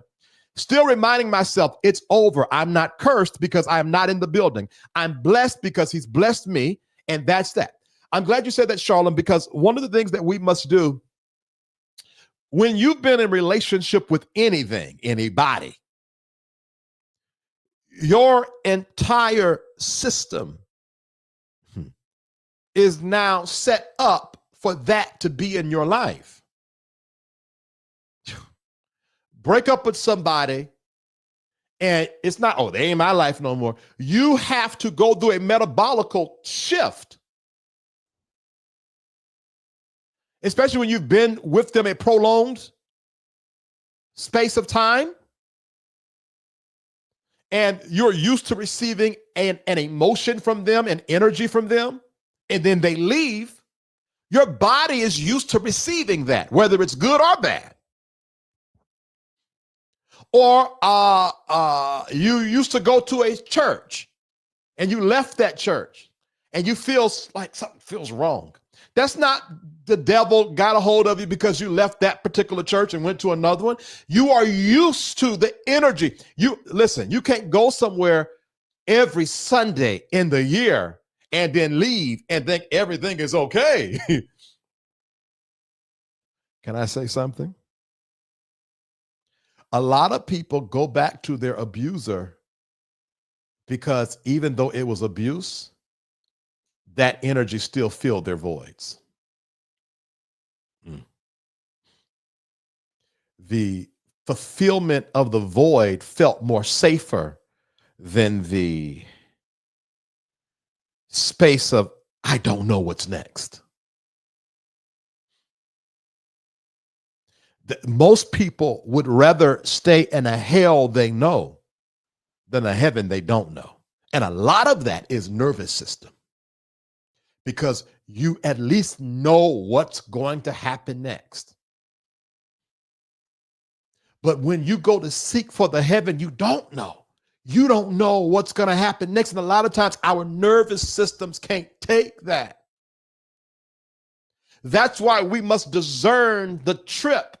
Still reminding myself it's over. I'm not cursed because I am not in the building. I'm blessed because he's blessed me, and that's that. I'm glad you said that, Charlene, because one of the things that we must do when you've been in relationship with anything, anybody, your entire system is now set up for that to be in your life. Break up with somebody and it's not, oh, they ain't my life no more. You have to go through a metabolical shift. Especially when you've been with them a prolonged space of time and you're used to receiving an emotion from them, an energy from them, and then they leave, your body is used to receiving that, whether it's good or bad. Or you used to go to a church and you left that church and you feel like something feels wrong. That's not the devil got a hold of you because you left that particular church and went to another one. You are used to the energy. Listen, you can't go somewhere every Sunday in the year and then leave and think everything is okay. Can I say something? A lot of people go back to their abuser because even though it was abuse, that energy still filled their voids. The fulfillment of the void felt more safer than the space of, I don't know what's next. Most people would rather stay in a hell they know than a heaven they don't know. And a lot of that is nervous system. Because you at least know what's going to happen next. But when you go to seek for the heaven, you don't know. You don't know what's going to happen next. And a lot of times our nervous systems can't take that. That's why we must discern the trip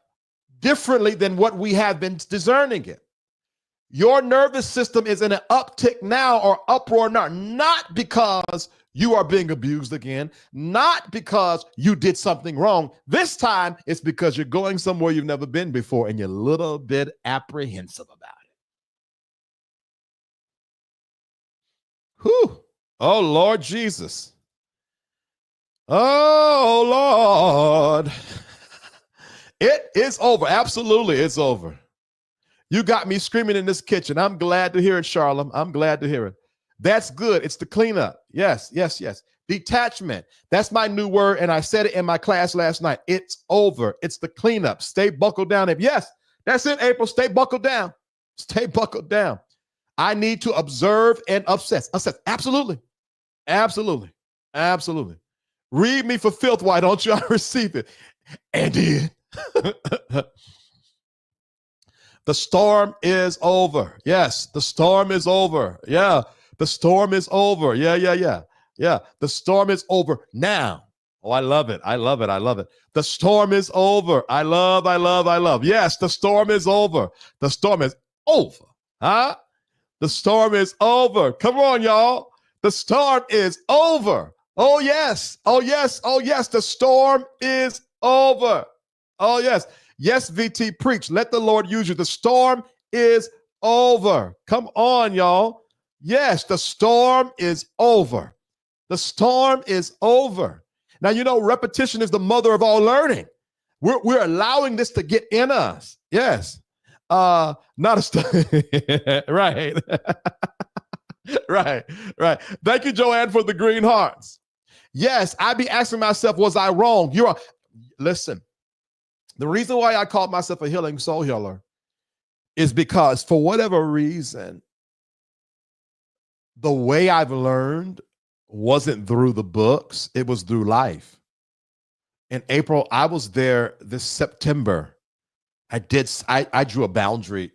differently than what we have been discerning it. Your nervous system is in an uptick now or uproar now, not because you are being abused again, not because you did something wrong. This time it's because you're going somewhere you've never been before and you're a little bit apprehensive about it. Whew. Oh, Lord Jesus. Oh, Lord. It is over. Absolutely, it's over. You got me screaming in this kitchen. I'm glad to hear it, Charlene. I'm glad to hear it. That's good. It's the cleanup. Yes, yes, yes. Detachment. That's my new word, and I said it in my class last night. It's over. It's the cleanup. Stay buckled down. Yes, that's it, April. Stay buckled down. Stay buckled down. I need to observe and obsess. Absolutely. Absolutely. Absolutely. Read me for filth. Why don't you? I receive it. And did. The storm is over. Yes, the storm is over. Yeah, the storm is over. Yeah. The storm is over now. Oh, I love it. I love it. I love it. The storm is over. I love. Yes, the storm is over. The storm is over. Huh? The storm is over. Come on, y'all. The storm is over. Oh, yes. Oh, yes. Oh, yes. The storm is over. Oh, yes. Yes, VT, preach. Let the Lord use you. The storm is over. Come on, y'all. Yes, the storm is over. The storm is over. Now, you know, repetition is the mother of all learning. We're allowing this to get in us. Yes. Not a right. Right. Thank you, Joanne, for the green hearts. Yes, I'd be asking myself, was I wrong? Listen, the reason why I called myself a healing soul healer is because for whatever reason, the way I've learned wasn't through the books, it was through life. In April, I was there this September. I drew a boundary.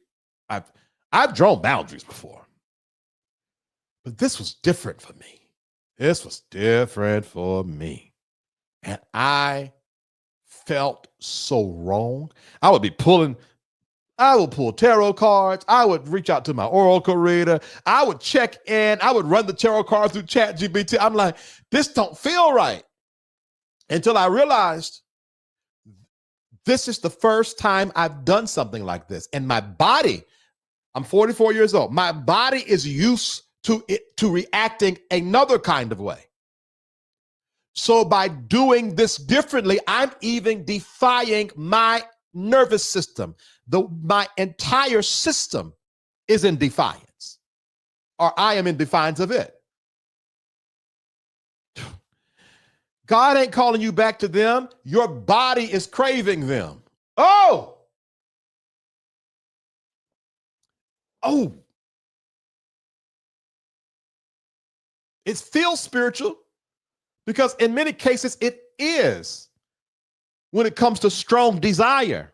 I've drawn boundaries before, but this was different for me. This was different for me. And I felt so wrong. I would pull tarot cards. I would reach out to my oracle reader. I would check in. I would run the tarot cards through ChatGPT. I'm like, this don't feel right. Until I realized this is the first time I've done something like this. And my body, I'm 44 years old. My body is used to reacting another kind of way. So by doing this differently, I'm even defying my nervous system. My entire system is in defiance, or I am in defiance of it. God ain't calling you back to them. Your body is craving them. Oh. It feels spiritual because in many cases it is when it comes to strong desire.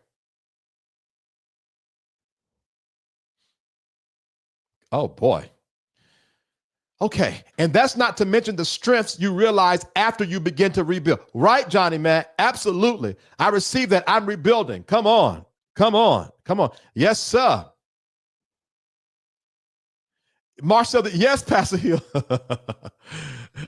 Oh boy. Okay, and that's not to mention the strengths you realize after you begin to rebuild. Right, Johnny Mac? Absolutely. I received that. I'm rebuilding. Come on. Yes, sir. Marcel, yes, Pastor Hill.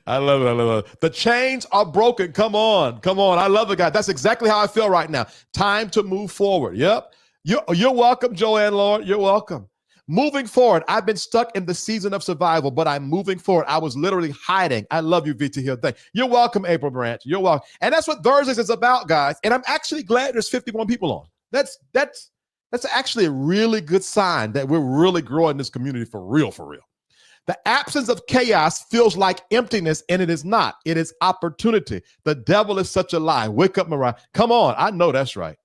I love it. The chains are broken. Come on. I love it, guys. That's exactly how I feel right now. Time to move forward. Yep. You're welcome, Joanne Lord. You're welcome. Moving forward, I've been stuck in the season of survival, but I'm moving forward. I was literally hiding. I love you, VT Hill. You're welcome, April Branch. You're welcome. And that's what Thursdays is about, guys. And I'm actually glad there's 51 people on. That's actually a really good sign that we're really growing this community for real. The absence of chaos feels like emptiness, and it is not. It is opportunity. The devil is such a lie. Wake up, Mariah. Come on. I know that's right.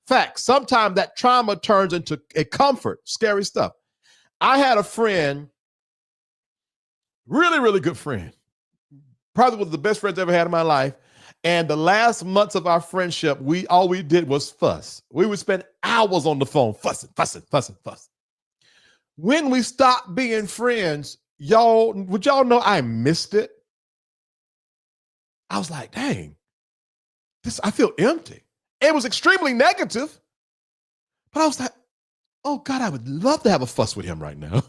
Fact, sometimes that trauma turns into a comfort. Scary stuff. I had a friend, really, really good friend, probably was the best friends I ever had in my life. And the last months of our friendship, all we did was fuss. We would spend hours on the phone fussing. When we stopped being friends, would y'all know I missed it? I was like, dang, I feel empty. It was extremely negative, but I was like, oh God, I would love to have a fuss with him right now.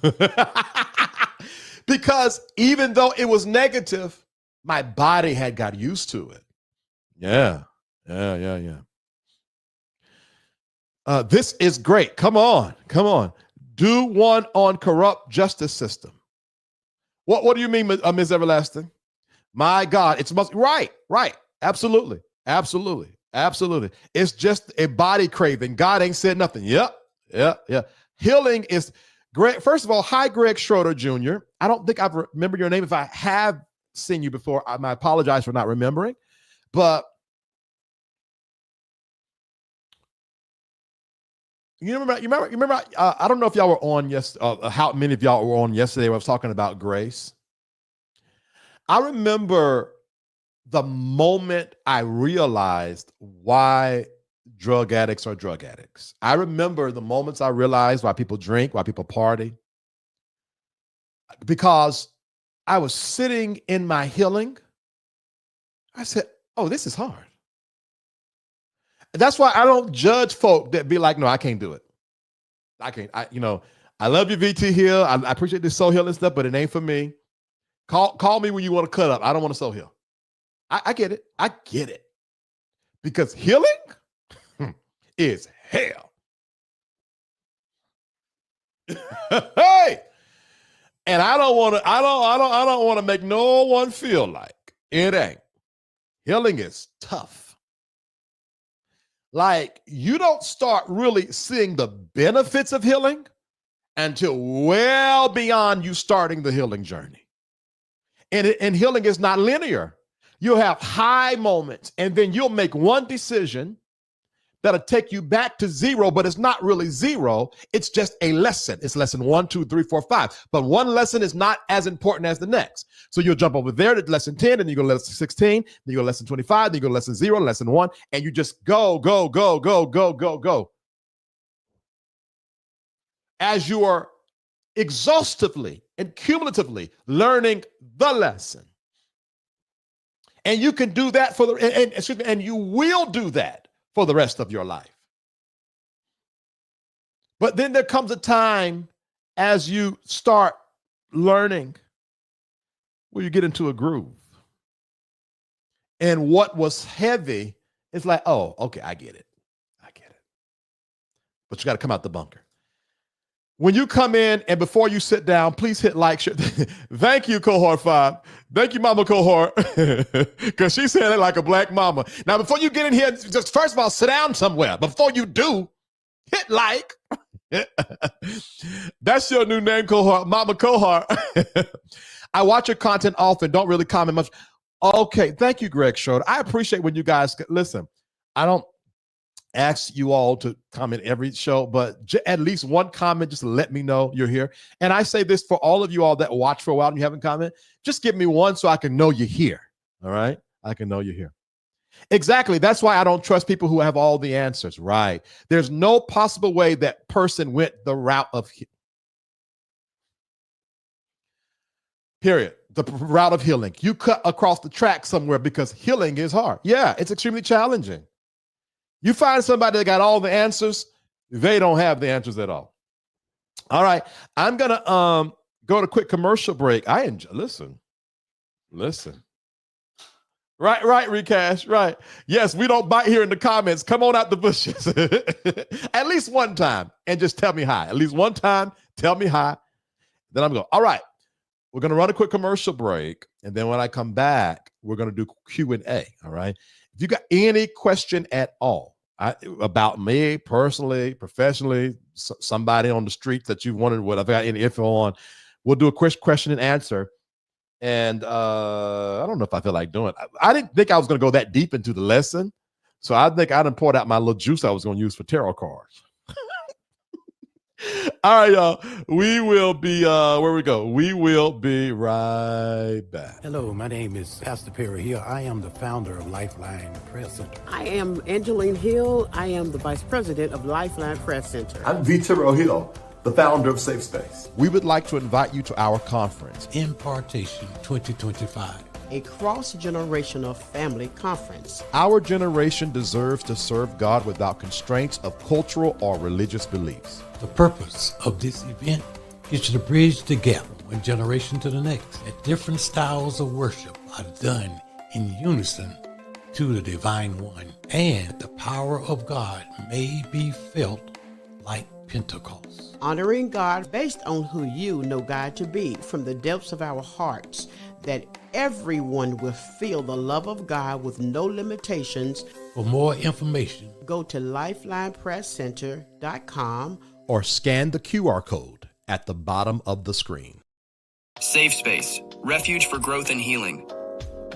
Because even though it was negative, my body had got used to it. Yeah. This is great. Come on. Do one on corrupt justice system. What do you mean, Ms. Everlasting? My God, right. Absolutely. It's just a body craving. God ain't said nothing. Yep. Healing is great. First of all, hi, Greg Schroeder Jr. I don't think I've remembered your name. If I have seen you before, I apologize for not remembering. But you remember? I don't know if y'all were on how many of y'all were on yesterday when I was talking about grace. I remember the moment I realized why drug addicts are drug addicts. I remember the moments I realized why people drink, why people party. Because I was sitting in my healing. I said, oh, this is hard. That's why I don't judge folk that be like, no, I can't do it. I can't. I love you, VT Hill. I appreciate this soul healing stuff, but it ain't for me. Call me when you want to cut up. I don't want to soul heal. I get it. Because healing is hell. Hey, And I don't want to make no one feel like it ain't. Healing is tough. Like, you don't start really seeing the benefits of healing until well beyond you starting the healing journey. And healing is not linear. You'll have high moments, and then you'll make one decision that'll take you back to zero, but it's not really zero. It's just a lesson. It's lesson 1, 2, 3, 4, 5. But one lesson is not as important as the next. So you'll jump over there to lesson 10, and you go to lesson 16, then you go to lesson 25, then you go to lesson 0, lesson 1, and you just go. As you are exhaustively and cumulatively learning the lesson. And you can do that and you will do that for the rest of your life. But then there comes a time as you start learning where you get into a groove. And what was heavy is like, oh, okay, I get it. But you got to come out the bunker. When you come in and before you sit down, please hit like, share. Thank you, Cohort 5. Thank you, Mama Cohort, because she said it like a black mama. Now, before you get in here, just first of all, sit down somewhere. Before you do, hit like. That's your new name, Cohort, Mama Cohort. I watch your content often, don't really comment much. Okay, thank you, Greg Schroeder. I appreciate when you guys, listen, I don't ask you all to comment every show, but at least one comment just to let me know you're here. And I say this for all of you all that watch for a while and you haven't commented, just give me one so I can know you're here. All right? I can know you're here. Exactly. That's why I don't trust people who have all the answers. Right. There's no possible way that person went the route of period. The route of healing. You cut across the track somewhere because healing is hard. Yeah, it's extremely challenging. You find somebody that got all the answers, they don't have the answers at all. All right, I'm gonna go to a quick commercial break. Listen. Right, Recash, right. Yes, we don't bite here in the comments. Come on out the bushes. At least one time and just tell me hi. At least one time, tell me hi. Then I'm going, all right, we're going to run a quick commercial break. And then when I come back, we're going to do Q&A, all right? If you got any question at all about me personally, professionally, somebody on the street that you wondered what I've got any info on, we'll do a quick question and answer. And I don't know if I feel like doing it. I didn't think I was going to go that deep into the lesson. So I think I done poured out my little juice I was going to use for tarot cards. All right, y'all. We will be, where we go? We will be right back. Hello, my name is Pastor Terrill Hill. I am the founder of Lifeline Prayer Center. I am Angeline Hill. I am the vice president of Lifeline Prayer Center. I'm Terrill Hill, the founder of Safe Space. We would like to invite you to our conference, Impartation 2025. A cross-generational family conference. Our generation deserves to serve God without constraints of cultural or religious beliefs. The purpose of this event is to bridge the gap from one generation to the next. That different styles of worship are done in unison to the Divine One, and the power of God may be felt like Pentecost. Honoring God based on who you know God to be from the depths of our hearts, that everyone will feel the love of God with no limitations. For more information, go to lifelinepresscenter.com or scan the QR code at the bottom of the screen. Safe Space, refuge for growth and healing.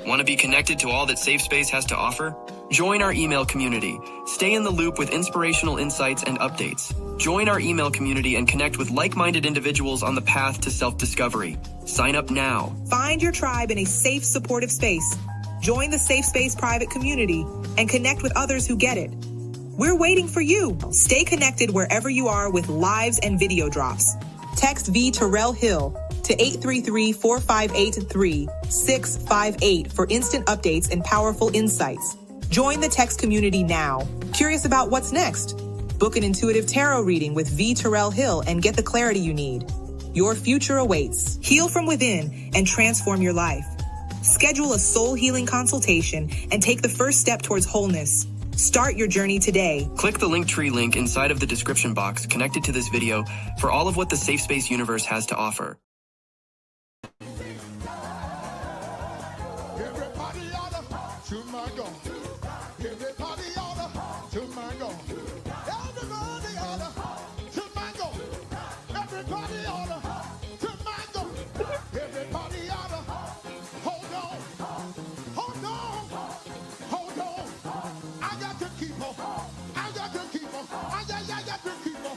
Want to be connected to all that Safe Space has to offer? Join our email community. Stay in the loop with inspirational insights and updates. Join our email community and connect with like-minded individuals on the path to self-discovery. Sign up now. Find your tribe in a safe, supportive space. Join the Safe Space private community and connect with others who get it. We're waiting for you. Stay connected wherever you are with lives and video drops. Text V Terrill Hill to 833-458-3658 for instant updates and powerful insights. Join the text community now. Curious about what's next? Book an intuitive tarot reading with V Terrill Hill and get the clarity you need. Your future awaits. Heal from within and transform your life. Schedule a soul healing consultation and take the first step towards wholeness. Start your journey today. Click the Linktree link inside of the description box connected to this video for all of what the Safe Space universe has to offer. got to keep on. I got to keep on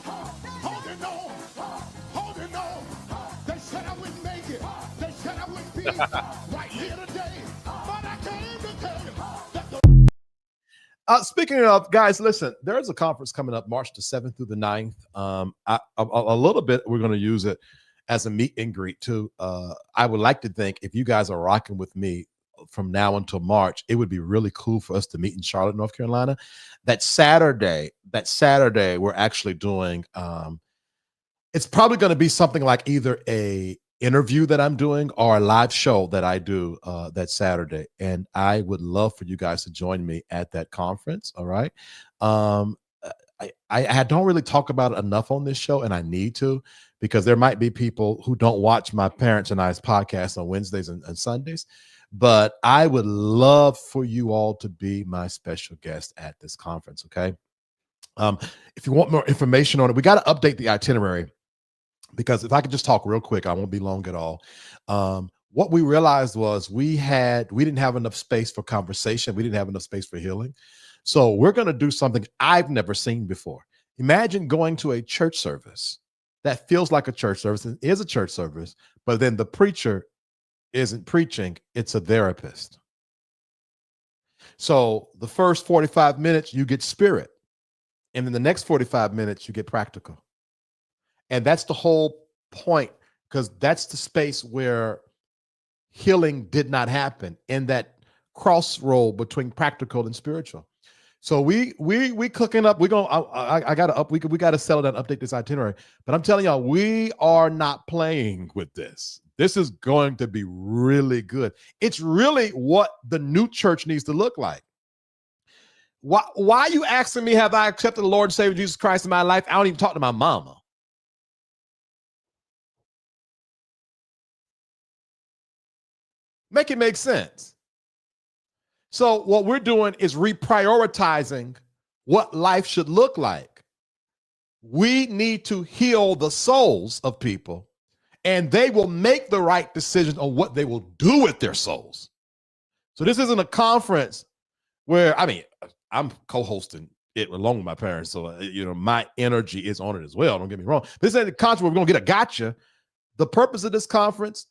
holding on, holding on. They said I wouldn't make it. They said I wouldn't be right here today. But I came to tell you that the Speaking of, guys, listen, there's a conference coming up March the 7th through the 9th. A little bit, we're going to use it as a meet and greet too. I would like to think if you guys are rocking with me from now until March, it would be really cool for us to meet in Charlotte, North Carolina. That Saturday, we're actually doing, it's probably going to be something like either a interview that I'm doing or a live show that I do that Saturday. And I would love for you guys to join me at that conference. All right. I don't really talk about it enough on this show, and I need to, because there might be people who don't watch my parents and I's podcast on Wednesdays and Sundays. But I would love for you all to be my special guest at this conference. Okay. If you want more information on it, we got to update the itinerary, because if I could just talk real quick, I won't be long at all. What we realized was we didn't have enough space for conversation. We didn't have enough space for healing. So we're going to do something I've never seen before. Imagine going to a church service that feels like a church service and is a church service, but then the preacher isn't preaching, it's a therapist. So the first 45 minutes, you get spirit. And then the next 45 minutes, you get practical. And that's the whole point, because that's the space where healing did not happen, in that crossroad between practical and spiritual. So we cooking up. We gotta settle down, update this itinerary. But I'm telling y'all, we are not playing with this. This is going to be really good. It's really what the new church needs to look like. Why are you asking me, have I accepted the Lord and Savior Jesus Christ in my life? I don't even talk to my mama. Make it make sense. So what we're doing is reprioritizing what life should look like. We need to heal the souls of people, and they will make the right decisions on what they will do with their souls. So this isn't a conference where, I mean, I'm co-hosting it along with my parents, so my energy is on it as well. Don't get me wrong. This ain't a conference where we're gonna get a gotcha. The purpose of this conference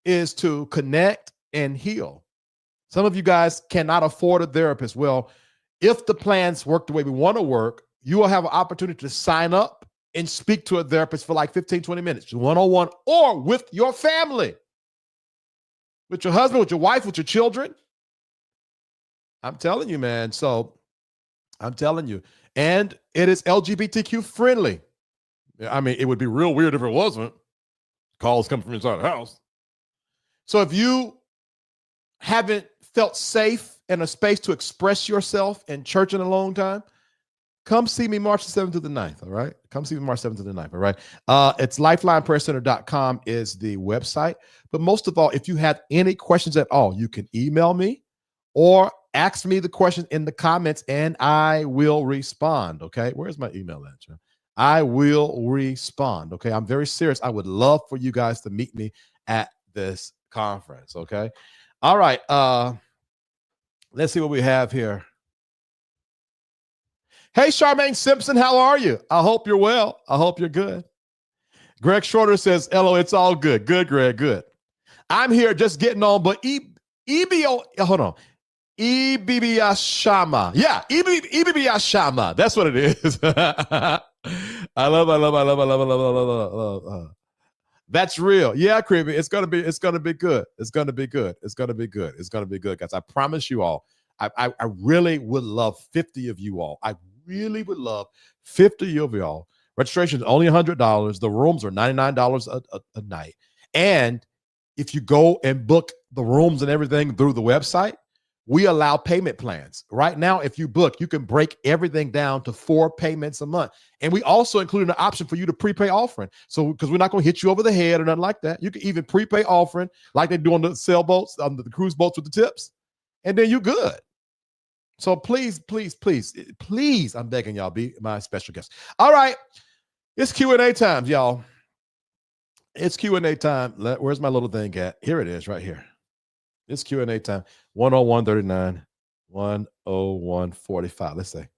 is to connect and heal. Some of you guys cannot afford a therapist. Well, if the plans work the way we want to work, you will have an opportunity to sign up and speak to a therapist for like 15, 20 minutes, one-on-one, or with your family, with your husband, with your wife, with your children. I'm telling you, man. So I'm telling you. And it is LGBTQ friendly. I mean, it would be real weird if it wasn't. Calls coming from inside the house. So if you haven't felt safe in a space to express yourself in church in a long time, come see me March the 7th to the 9th, all right? Come see me March 7th to the 9th, all right? It's lifelineprayercenter.com is the website. But most of all, if you have any questions at all, you can email me or ask me the question in the comments, and I will respond, okay? Where's my email address? I will respond, okay? I'm very serious. I would love for you guys to meet me at this conference, okay? All right, let's see what we have here. Hey, Charmaine Simpson, how are you? I hope you're well. I hope you're good. Greg Shorter says, hello, it's all good. Good, Greg, good. I'm here just getting on, but hold on. Ibibiyashama. Yeah, Ibibiyashama. That's what it is. I love. That's real. Yeah, Creepy. It's gonna be good. It's gonna be good. It's gonna be good, guys. I promise you all. I really would love 50 of you all. I really would love 50 of y'all. Registration is only $100. The rooms are $99 a night. And if you go and book the rooms and everything through the website, we allow payment plans. Right now, if you book, you can break everything down to 4 payments a month. And we also included an option for you to prepay offering. So, because we're not going to hit you over the head or nothing like that. You can even prepay offering like they do on the sailboats, on the cruise boats with the tips. And then you're good. So please, I'm begging y'all, be my special guest. All right. It's Q&A time, y'all. It's Q&A time. Where's my little thing at? Here it is, right here. It's Q&A time. 101:39, 101:45. Let's say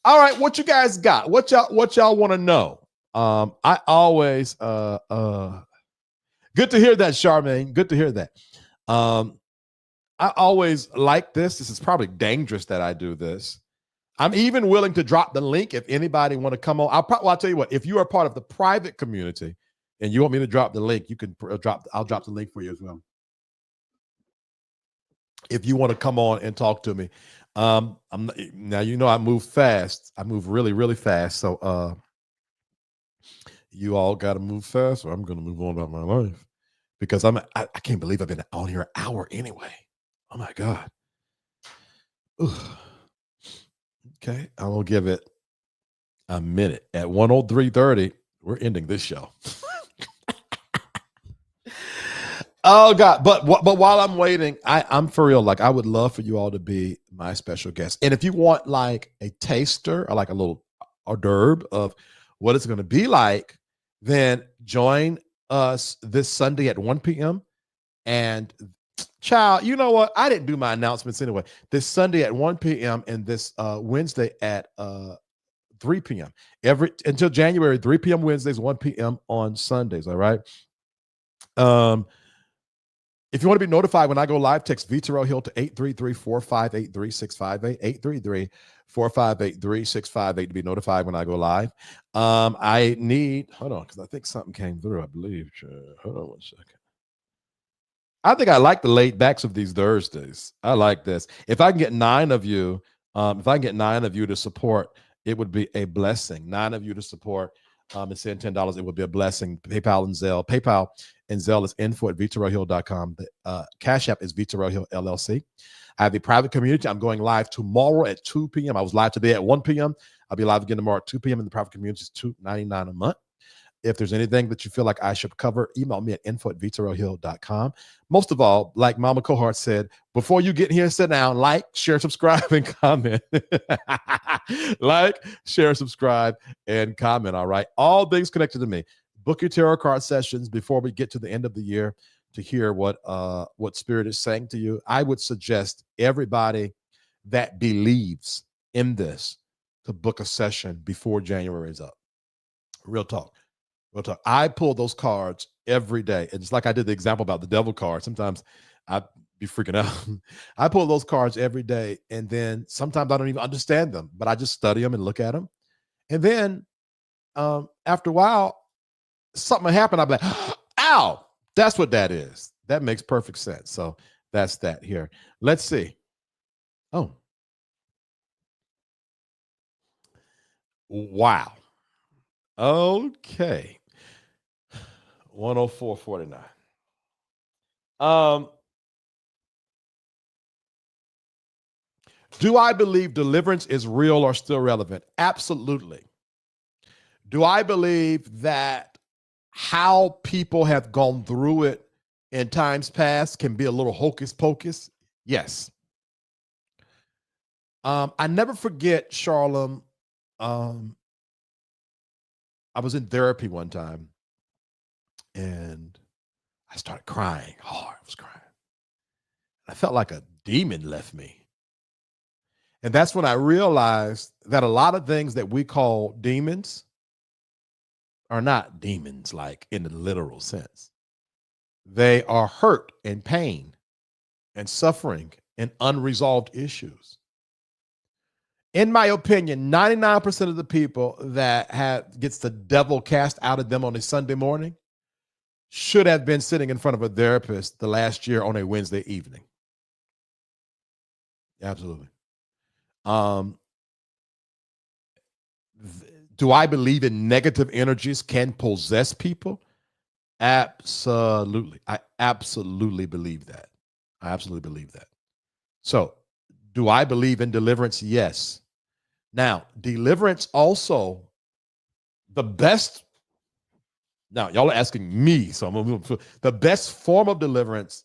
All right, what you guys got? What y'all want to know? I always good to hear that, Charmaine. Good to hear that. I always like this. This is probably dangerous that I do this. I'm even willing to drop the link if anybody want to come on. I'll tell you what, if you are part of the private community and you want me to drop the link, you can I'll drop the link for you as well. If you want to come on and talk to me. Now, I move fast. I move really, really fast. So you all got to move fast or I'm going to move on about my life because I can't believe I've been on here an hour anyway. Oh my God. Ooh. Okay. I'm going to give it a minute. At 1:03:30, we're ending this show. Oh God. But while I'm waiting, I'm for real. Like I would love for you all to be my special guest. And if you want like a taster or like a little hors d'oeuvre of what it's going to be like, then join us this Sunday at 1 p.m. And child, you know what? I didn't do my announcements anyway. This Sunday at 1 p.m. and this Wednesday at 3 p.m. Until January, 3 p.m. Wednesdays, 1 p.m. on Sundays. All right. If you want to be notified when I go live, text V Terrill Hill to 833-458-3658, 833-458-3658 to be notified when I go live. I need, hold on, because I think something came through, I believe. Hold on one second. I think I like the late backs of these Thursdays. I like this. If I can get 9 of you, to support, it would be a blessing. 9 of you to support and send $10, it would be a blessing. PayPal and Zelle. PayPal and Zelle is info@vterrellhill.com. The Cash App is Terrill Hill LLC. I have a private community. I'm going live tomorrow at 2 p.m. I was live today at 1 p.m. I'll be live again tomorrow at 2 p.m. in the private community. It's $2.99 a month. If there's anything that you feel like I should cover, email me at info@vterrellhill.com. Most of all, like Mama Cohart said, before you get here, sit down, like, share, subscribe, and comment. Like, share, subscribe, and comment, all right? All things connected to me. Book your tarot card sessions before we get to the end of the year to hear what Spirit is saying to you. I would suggest everybody that believes in this to book a session before January is up. Real talk. I pull those cards every day. It's like I did the example about the devil card. Sometimes I'd be freaking out. I pull those cards every day, and then sometimes I don't even understand them, but I just study them and look at them. And then after a while, something happened. I'm like, ow, that's what that is. That makes perfect sense. So that's that here. Let's see. Oh. Wow. Okay. 104.49. Do I believe deliverance is real or still relevant? Absolutely. Do I believe that how people have gone through it in times past can be a little hocus pocus? Yes. I never forget, Charlem. I was in therapy one time and I started crying hard. I was crying. I felt like a demon left me. And that's when I realized that a lot of things that we call demons are not demons, like in the literal sense. They are hurt and pain and suffering and unresolved issues. In my opinion, 99% of the people that gets the devil cast out of them on a Sunday morning should have been sitting in front of a therapist the last year on a Wednesday evening. Absolutely. Do I believe in negative energies can possess people? Absolutely. I absolutely believe that. I absolutely believe that. So, do I believe in deliverance? Yes. Now, deliverance also, the best, now y'all are asking me, so I'm going to move. The best form of deliverance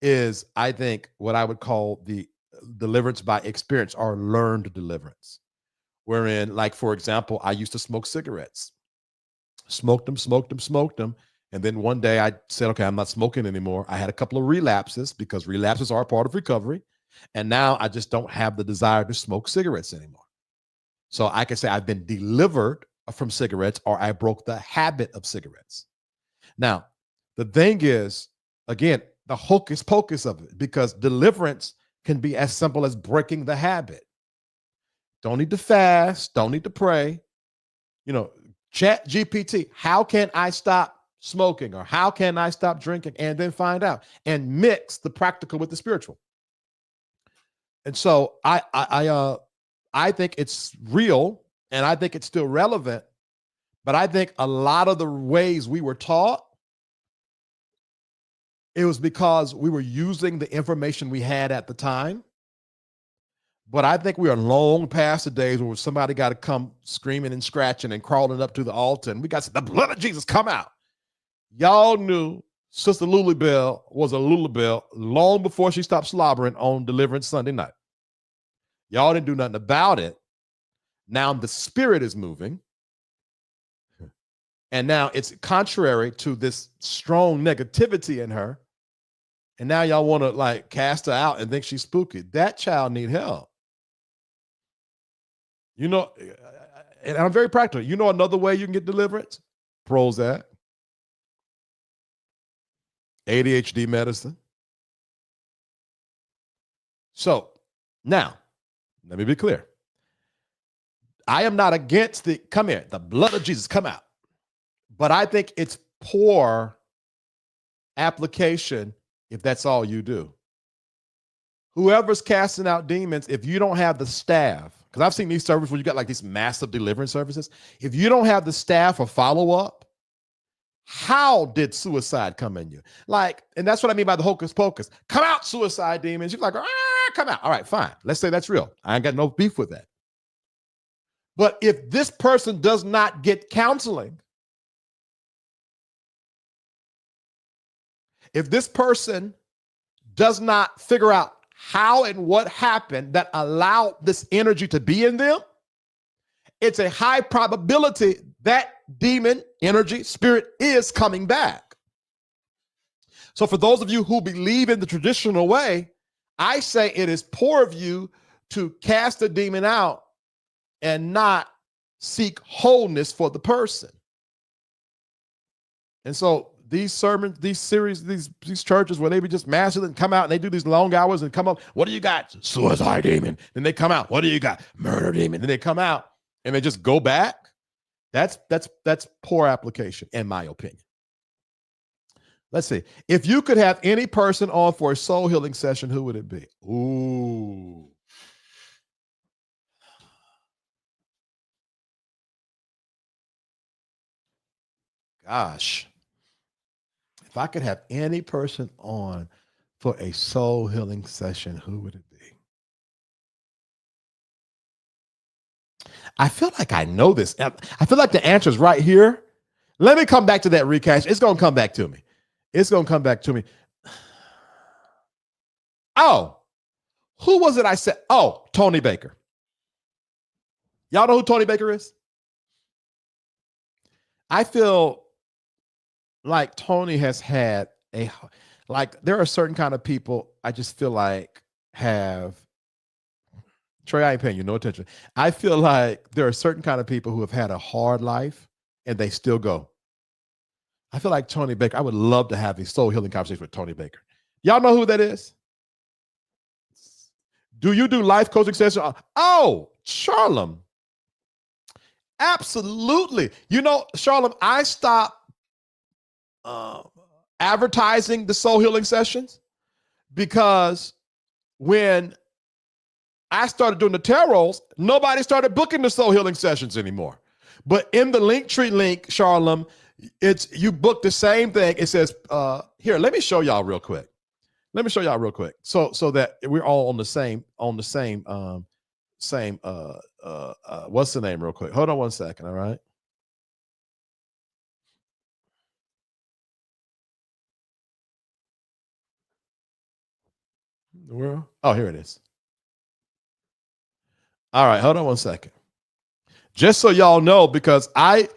is, I think, what I would call the deliverance by experience or learned deliverance. Wherein, like, for example, I used to smoke cigarettes. Smoked them. And then one day I said, okay, I'm not smoking anymore. I had a couple of relapses because relapses are a part of recovery. And now I just don't have the desire to smoke cigarettes anymore. So I can say I've been delivered from cigarettes, or I broke the habit of cigarettes. Now, the thing is, again, the hocus pocus of it, because deliverance can be as simple as breaking the habit. Don't need to fast, don't need to pray. Chat GPT, how can I stop smoking, or how can I stop drinking? And then find out and mix the practical with the spiritual. And so I think it's real, and I think it's still relevant, but I think a lot of the ways we were taught, it was because we were using the information we had at the time. But I think we are long past the days where somebody got to come screaming and scratching and crawling up to the altar, and we got to say, the blood of Jesus, come out. Y'all knew Sister Lulabelle was a Lulabelle long before she stopped slobbering on Deliverance Sunday night. Y'all didn't do nothing about it. Now the spirit is moving. And now it's contrary to this strong negativity in her. And now y'all want to like cast her out and think she's spooky. That child need help. And I'm very practical. Another way you can get deliverance? Prozac. ADHD medicine. So now, let me be clear. I am not against the blood of Jesus, come out. But I think it's poor application if that's all you do. Whoever's casting out demons, if you don't have the staff, because I've seen these services where you got like these massive deliverance services. If you don't have the staff or follow-up, how did suicide come in you? And that's what I mean by the hocus pocus. Come out, suicide demons. You're like, come out. All right, fine. Let's say that's real. I ain't got no beef with that. But if this person does not get counseling, if this person does not figure out how and what happened that allowed this energy to be in them, it's a high probability that demon, energy, spirit is coming back. So for those of you who believe in the traditional way, I say it is poor of you to cast a demon out and not seek wholeness for the person. And so these sermons, these series, these churches where they be just massive and come out and they do these long hours and come up, what do you got? Suicide demon. Then they come out, what do you got? Murder demon. Then they come out and they just go back. That's poor application, in my opinion. Let's see. If you could have any person on for a soul healing session, who would it be? Ooh. Gosh. If I could have any person on for a soul healing session, who would it be? I feel like I know this. I feel like the answer is right here. Let me come back to that recash. It's going to come back to me. It's going to come back to me. Oh, who was it I said? Oh, Tony Baker. Y'all know who Tony Baker is? I feel like Tony has had there are certain kind of people I just feel like have, Trey, I ain't paying you no attention. I feel like there are certain kind of people who have had a hard life and they still go. I feel like Tony Baker, I would love to have a soul healing conversation with Tony Baker. Y'all know who that is? Do you do life coaching sessions? Oh, Charlem. Absolutely. Charlem, I stopped advertising the soul healing sessions because when I started doing the Terrills, nobody started booking the soul healing sessions anymore. But in the Linktree link, Charlem, you book the same thing. It says, here, let me show y'all real quick. So that we're all on the same, what's the name real quick? Hold on one second. All right. Oh, here it is. All right. Hold on one second. Just so y'all know, because I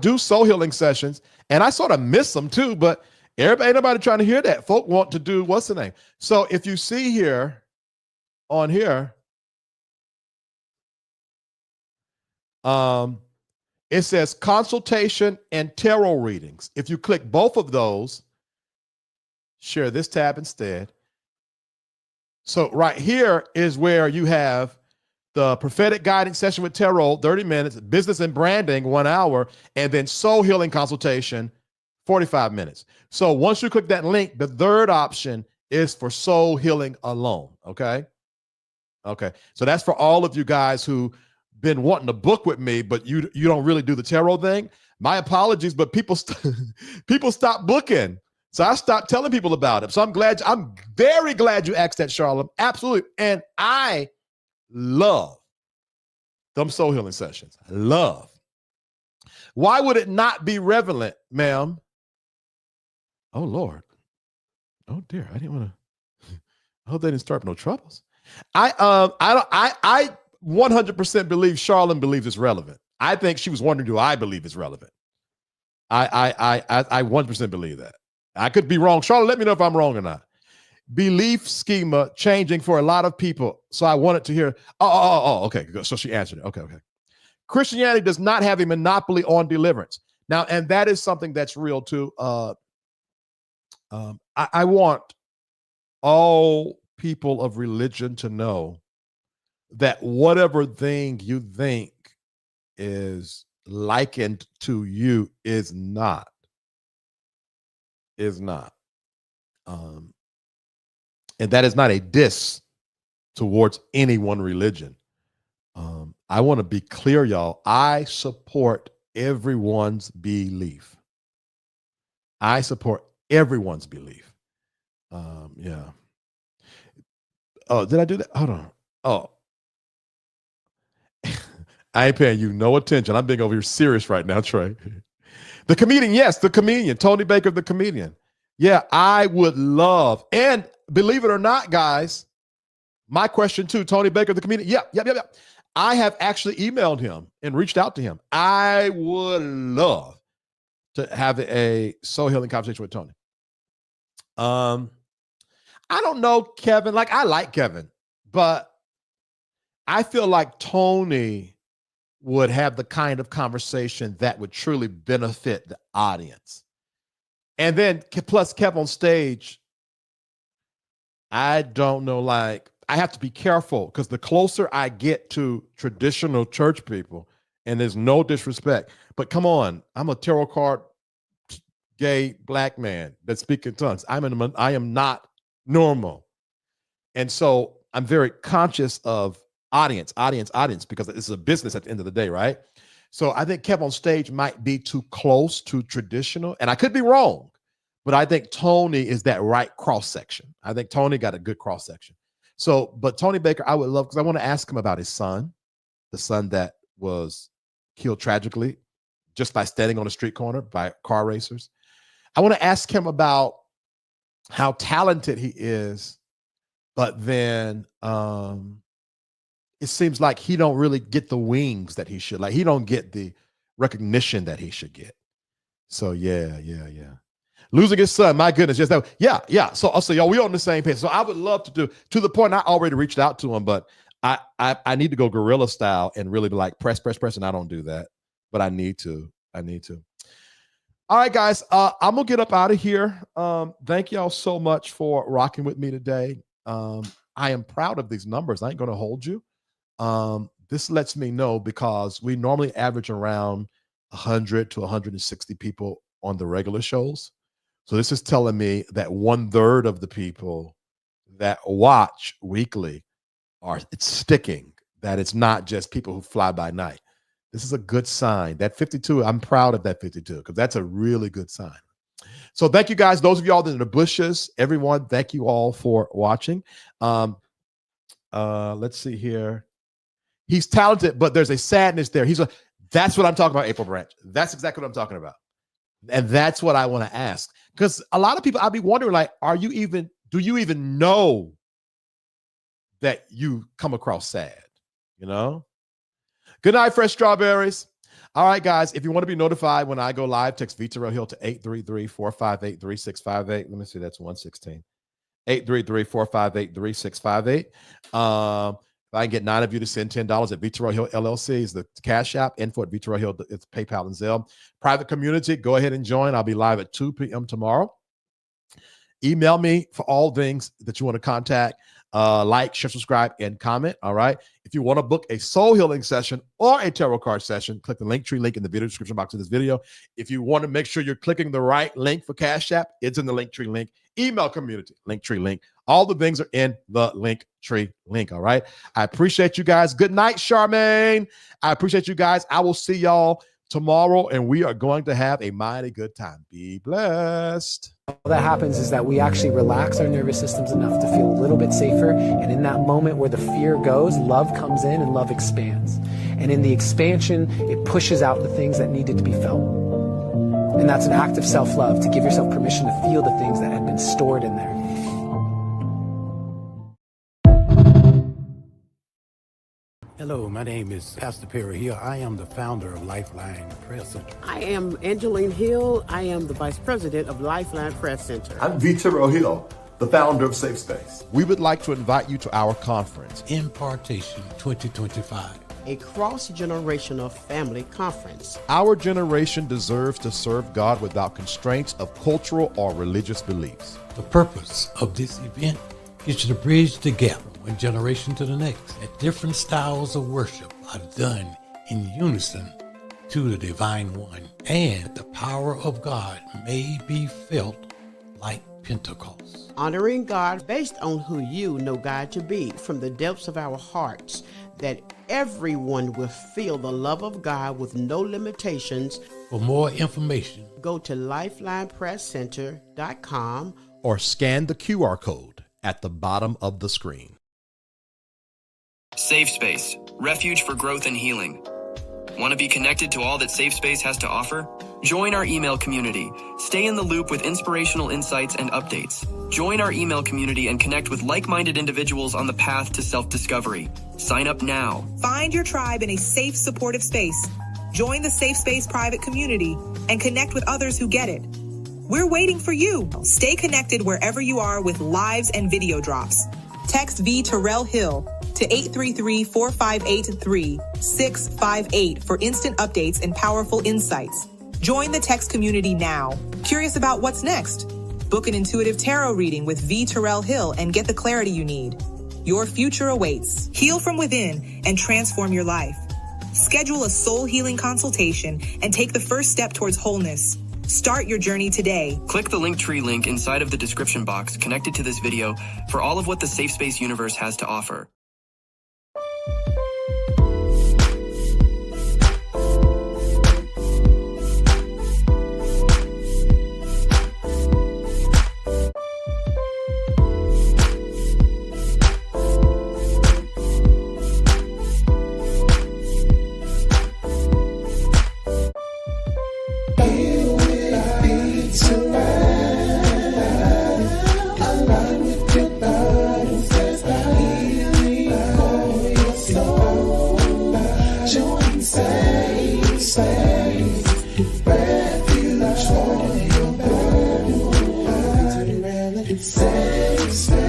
do soul healing sessions and I sort of miss them too, but ain't nobody trying to hear that. Folk want to do, what's the name? So if you see here on here, It says consultation and tarot readings. If you click both of those, share this tab instead. So right here is where you have the prophetic guidance session with tarot, 30 minutes, business and branding, 1 hour, and then soul healing consultation, 45 minutes. So once you click that link, the third option is for soul healing alone. Okay. Okay. So that's for all of you guys who been wanting to book with me, but you don't really do the tarot thing. My apologies, but people stop booking. So I stopped telling people about it. So I'm very glad you asked that, Charlotte. Absolutely. And I love them soul healing sessions. I love. Why would it not be relevant, ma'am? Oh Lord. Oh dear. I didn't want to. I hope they didn't start no troubles. I 100% believe Charlene believes it's relevant. I think she was wondering, do I believe it's relevant? I 100% believe that. I could be wrong. Charlotte, let me know if I'm wrong or not. Belief schema changing for a lot of people. So I wanted to hear. Okay. So she answered it. Okay. Christianity does not have a monopoly on deliverance. Now, and that is something that's real too. I want all people of religion to know that whatever thing you think is likened to you is not. And that is not a diss towards any one religion. I want to be clear, y'all. I support everyone's belief. I support everyone's belief. Yeah. Oh, did I do that? Hold on. Oh. I ain't paying you no attention. I'm being over here serious right now, Trey. The comedian, yes, the comedian, Tony Baker, the comedian. Yeah, I would love, and believe it or not, guys, my question too, Tony Baker, the comedian. Yeah. I have actually emailed him and reached out to him. I would love to have a soul healing conversation with Tony. I don't know, Kevin. Like, I like Kevin, but I feel like Tony would have the kind of conversation that would truly benefit the audience. And then plus Kev on stage, I don't know, like, I have to be careful because the closer I get to traditional church people, and there's no disrespect, but come on, I'm a tarot card gay black man that speaks in tongues. I am not normal. And so I'm very conscious of audience, because this is a business at the end of the day, right? So I think Kev on stage might be too close to traditional, and I could be wrong, but I think Tony is that right cross section. I think Tony got a good cross section. So, but Tony Baker, I would love, because I want to ask him about his son, the son that was killed tragically just by standing on a street corner by car racers. I want to ask him about how talented he is, but then it seems like he don't really get the wings that he should. Like, he don't get the recognition that he should get. So yeah. Losing his son, my goodness, just that. Yeah. So y'all, we on the same page. So I would love to the point I already reached out to him, but I need to go guerrilla style and really be like press, and I don't do that, but I need to. All right, guys, I'm gonna get up out of here. Thank y'all so much for rocking with me today. I am proud of these numbers. I ain't gonna hold you. This lets me know, because we normally average around 100 to 160 people on the regular shows. So this is telling me that 1/3 of the people that watch weekly it's sticking, that it's not just people who fly by night. This is a good sign. That 52, I'm proud of that 52, because that's a really good sign. So thank you, guys. Those of y'all in the bushes, everyone, thank you all for watching. Let's see here. He's talented, but there's a sadness there. That's what I'm talking about, April Branch. That's exactly what I'm talking about. And that's what I want to ask. Because a lot of people, I'll be wondering, like, do you even know that you come across sad? You know? Good night, fresh strawberries. All right, guys, if you want to be notified when I go live, text V Terrill Hill to 833-458-3658. Let me see, that's 116. 833-458-3658. If I can get 9 of you to send $10 at Terrill Hill LLC is the Cash App. Info at Terrill Hill, it's PayPal and Zelle. Private community, go ahead and join. I'll be live at 2 p.m. tomorrow. Email me for all things that you want to contact. Like, share, subscribe, and comment. All right. If you want to book a soul healing session or a tarot card session, click the Linktree link in the video description box of this video. If you want to make sure you're clicking the right link for Cash App, it's in the Linktree link. Email community, Linktree link. All the things are in the Linktree link. All right. I appreciate you guys. Good night, Charmaine. I appreciate you guys. I will see y'all tomorrow, and we are going to have a mighty good time. Be blessed. What that happens is that we actually relax our nervous systems enough to feel a little bit safer. And in that moment where the fear goes, love comes in and love expands. And in the expansion, it pushes out the things that needed to be felt. And that's an act of self-love, to give yourself permission to feel the things that had been stored in there. Hello, my name is Pastor Terrill Hill. I am the founder of Lifeline Press Center. I am Angeline Hill. I am the Vice President of Lifeline Press Center. I'm Terrill Hill, the founder of Safe Space. We would like to invite you to our conference, Impartation 2025. A cross-generational family conference. Our generation deserves to serve God without constraints of cultural or religious beliefs. The purpose of this event is to bridge the gap one generation to the next. That different styles of worship are done in unison to the Divine One, and the power of God may be felt like Pentecost. Honoring God based on who you know God to be, from the depths of our hearts, that everyone will feel the love of God with no limitations. For more information, go to lifelinepresscenter.com or scan the QR code at the bottom of the screen. Safe Space, refuge for growth and healing. Want to be connected to all that Safe Space has to offer? Join our email community. Stay in the loop with inspirational insights and updates. Join our email community and connect with like-minded individuals on the path to self-discovery. Sign up now. Find your tribe in a safe, supportive space. Join the Safe Space private community and connect with others who get it. We're waiting for you. Stay connected wherever you are with lives and video drops. Text Terrill Hill to 833-458-3658 for instant updates and powerful insights. Join the text community now. Curious about what's next? Book an intuitive tarot reading with Terrill Hill and get the clarity you need. Your future awaits. Heal from within and transform your life. Schedule a soul healing consultation and take the first step towards wholeness. Start your journey today. Click the Linktree link inside of the description box connected to this video for all of what the Safe Space universe has to offer. Safe space.